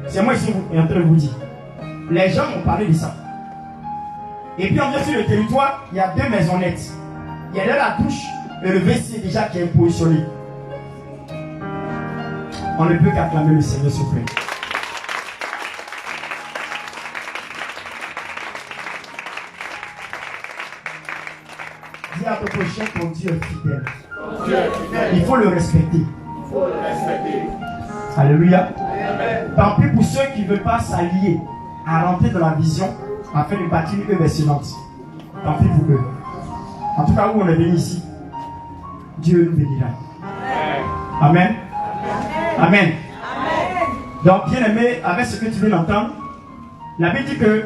C'est moi ici en train de vous dire. Les gens m'ont parlé de ça. Et puis on vient sur le territoire, il y a 2 maisonnettes. Il y a la douche et le WC déjà qui est positionné. On ne peut qu'acclamer le Seigneur s'il vous plaît. Dis à ton prochain, ton Dieu est fidèle. Il faut le respecter. Alléluia. Tant pis pour ceux qui ne veulent pas s'allier à rentrer dans la vision afin de bâtir une œuvre excellente. Tant pis pour eux. En tout cas, où on est venu ici, Dieu nous bénira. Amen. Amen. Donc, bien aimé, avec ce que tu viens d'entendre, la Bible dit que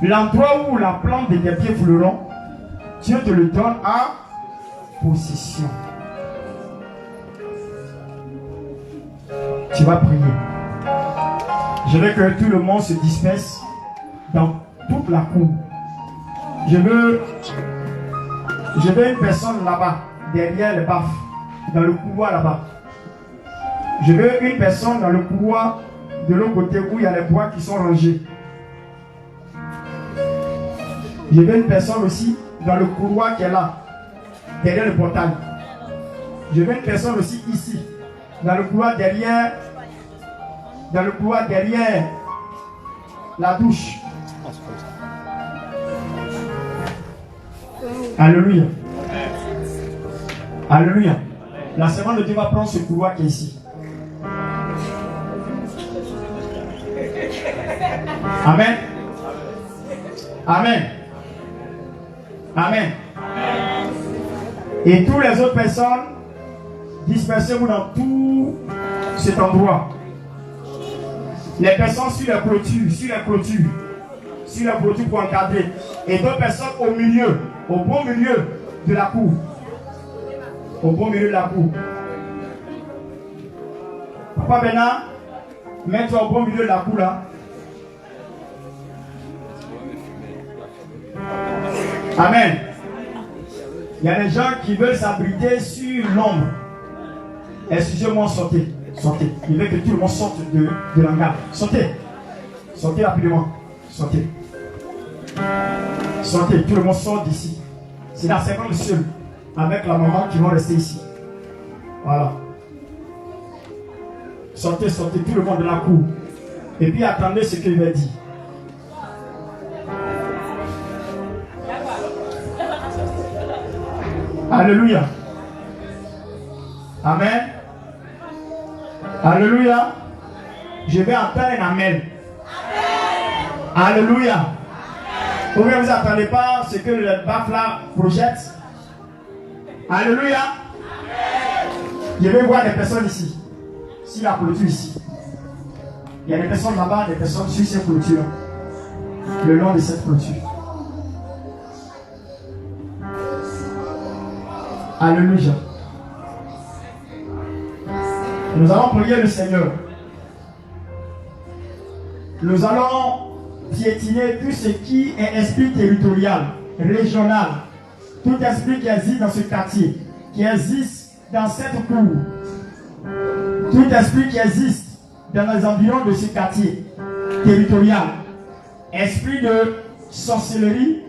l'endroit où la plante de tes pieds fouleront, Dieu te le donne à possession. Tu vas prier. Je veux que tout le monde se disperse dans toute la cour. Je veux une personne là-bas, derrière les baffes, dans le couloir là-bas. Je veux une personne dans le couloir de l'autre côté où il y a les bois qui sont rangés. Je veux une personne aussi dans le couloir qui est là, derrière le portail. Je veux une personne aussi ici, dans le couloir derrière la douche. Alléluia. Alléluia. La semaine de Dieu va prendre ce couloir qui est ici. Amen. Amen. Amen. Et toutes les autres personnes, dispersez-vous dans tout cet endroit. Les personnes sur les clôtures pour encadrer. Et d'autres personnes au milieu, au bon milieu de la cour. Au bon milieu de la cour. Papa Bernard, mets-toi au bon milieu de la cour là. Amen. Il y a des gens qui veulent s'abriter sur l'ombre. Excusez-moi, sortez. Sortez. Il veut que tout le monde sorte de l'hangar. Sortez. Sortez rapidement. Sortez. Sortez. Tout le monde sort d'ici. C'est la seconde seule. Avec la maman qui vont rester ici. Voilà. Sortez, sortez. Tout le monde de la cour. Et puis attendez ce qu'il va dire. Alléluia. Amen. Alléluia. Je vais entendre un amen. Alléluia. Pourquoi vous n'attendez pas ce que le baf là projette? Alléluia. Je vais voir des personnes ici. Si la clôture ici. Il y a des personnes là-bas, des personnes sur cette clôture. Le long de cette clôture. Alléluia. Nous allons prier le Seigneur. Nous allons piétiner tout ce qui est esprit territorial, régional, tout esprit qui existe dans ce quartier, qui existe dans cette cour, tout esprit qui existe dans les environs de ce quartier territorial, esprit de sorcellerie,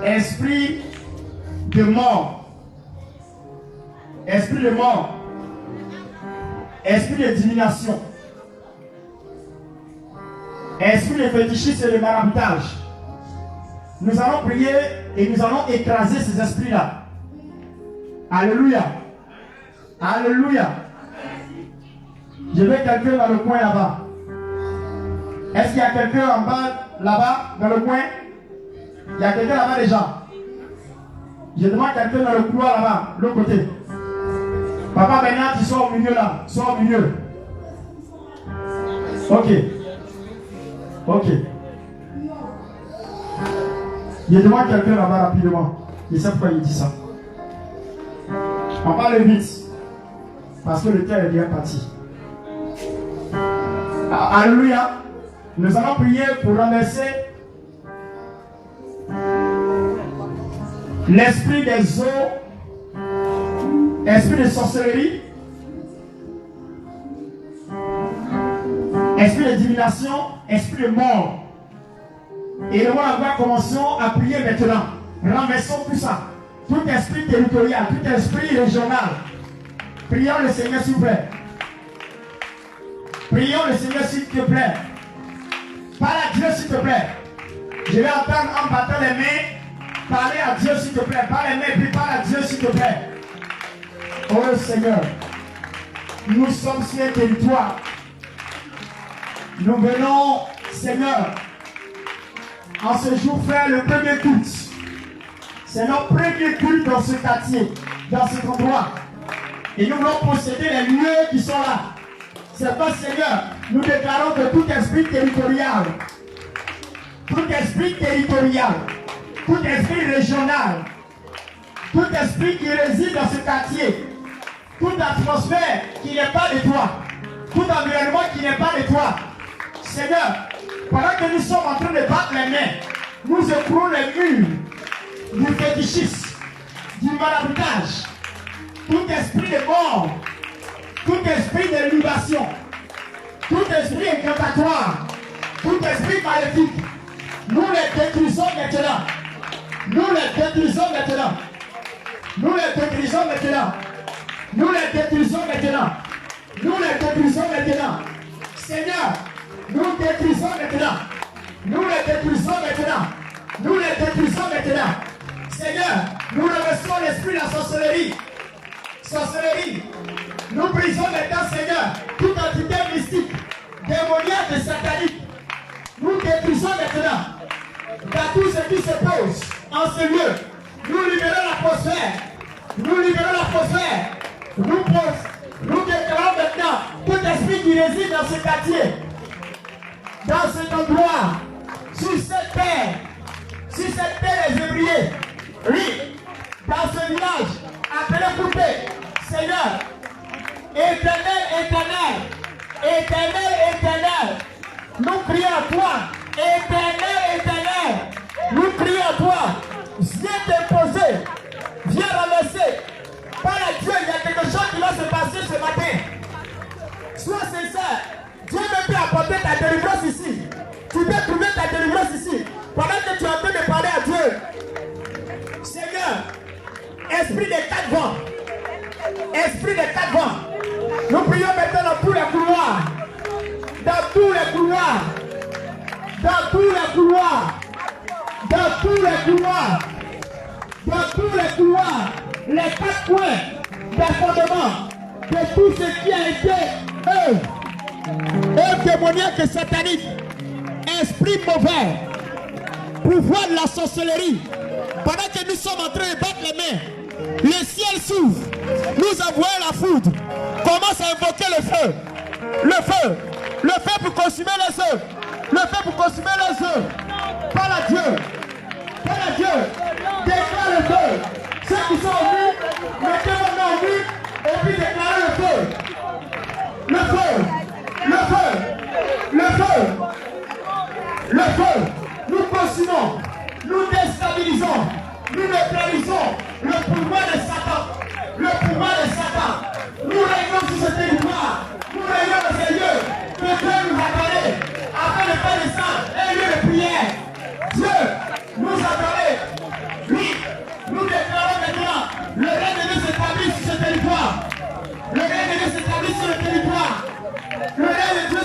esprit de mort, esprit de mort, esprit de divination, esprit de fétichisme et de maraboutage. Nous allons prier et nous allons écraser ces esprits-là. Alléluia. Alléluia. Je veux quelqu'un dans le coin là-bas. Est-ce qu'il y a quelqu'un en bas, là-bas, dans le coin? Il y a quelqu'un là-bas déjà. Je demande quelqu'un dans le couloir là-bas, de l'autre côté. Papa Bernard, tu sors au milieu là. Sors au milieu. Ok. Ok. Je demande quelqu'un là-bas rapidement. Je sais pourquoi il dit ça. On parle vite. Parce que le temps est bien parti. Alléluia. Nous allons prier pour renverser l'esprit des eaux, esprit de sorcellerie, esprit de divination, esprit de mort. Et nous allons commencer à prier maintenant. Renversons tout ça. Tout esprit territorial, tout esprit régional. Prions le Seigneur s'il vous plaît. Prions le Seigneur s'il te plaît. Parle à Dieu s'il te plaît. Je vais entendre en battant les mains. Parlez à Dieu s'il te plaît. Parle les mains puis parle à Dieu s'il te plaît. Oh Seigneur, nous sommes sur un territoire. Nous venons, Seigneur, en ce jour faire le premier culte. C'est notre premier culte dans ce quartier, dans cet endroit. Et nous voulons posséder les lieux qui sont là. C'est pas, Seigneur, nous déclarons que tout esprit territorial, tout esprit régional, tout esprit qui réside dans ce quartier, toute atmosphère qui n'est pas de toi, tout environnement qui n'est pas de toi, Seigneur, pendant que nous sommes en train de battre les mains, nous écroulons les murs du fétichisme, du maraboutage, tout esprit de mort, tout esprit de libation, tout esprit incantatoire, tout esprit maléfique, nous les détruisons maintenant. Nous les détruisons maintenant. Nous les détruisons maintenant. Nous les détruisons maintenant. Nous les détruisons maintenant. Seigneur, nous détruisons maintenant. Nous les détruisons maintenant. Nous les détruisons maintenant. Seigneur, nous renversons l'esprit de la sorcellerie. Sorcellerie. Nous brisons maintenant, Seigneur, toute entité mystique, démoniaque et satanique. Nous détruisons maintenant dans tout ce qui se pose en ce lieu. Nous libérons l'atmosphère. Nous libérons l'atmosphère. Nous déclarons maintenant tout esprit qui réside dans ce quartier, dans cet endroit, sur cette terre ébriée. Oui, dans ce village, appelé Coupé, Seigneur, éternel, nous crions à toi, éternel, nous crions à toi, viens t'imposer, viens renverser. Par la Dieu, il y a quelque chose qui va se passer ce matin. Sois sincère, Dieu ne peut apporter ta délivrance ici. Tu peux trouver ta délivrance ici, pendant que tu es en train de parler à Dieu. Seigneur, esprit des quatre vents, nous prions maintenant dans tous les couloirs, les quatre coins des fondements de tout ce qui a été démoniaque et satanique, esprit mauvais, pouvoir de la sorcellerie. Pendant que nous sommes en train de battre les mains, le ciel s'ouvre, nous envoyons la foudre, commence à invoquer le feu pour consumer les œufs, Parle à Dieu, déclare le feu. Ceux qui sont en nu, mettez vos mains en nu et puis déclarez le feu. Nous consumons, nous déstabilisons, nous neutralisons le pouvoir de Satan. Nous régnons sur ce territoire, nous régnons dans ces lieux que Dieu nous a donnés afin de faire descendre un lieu de prière. Dieu Le règne de Dieu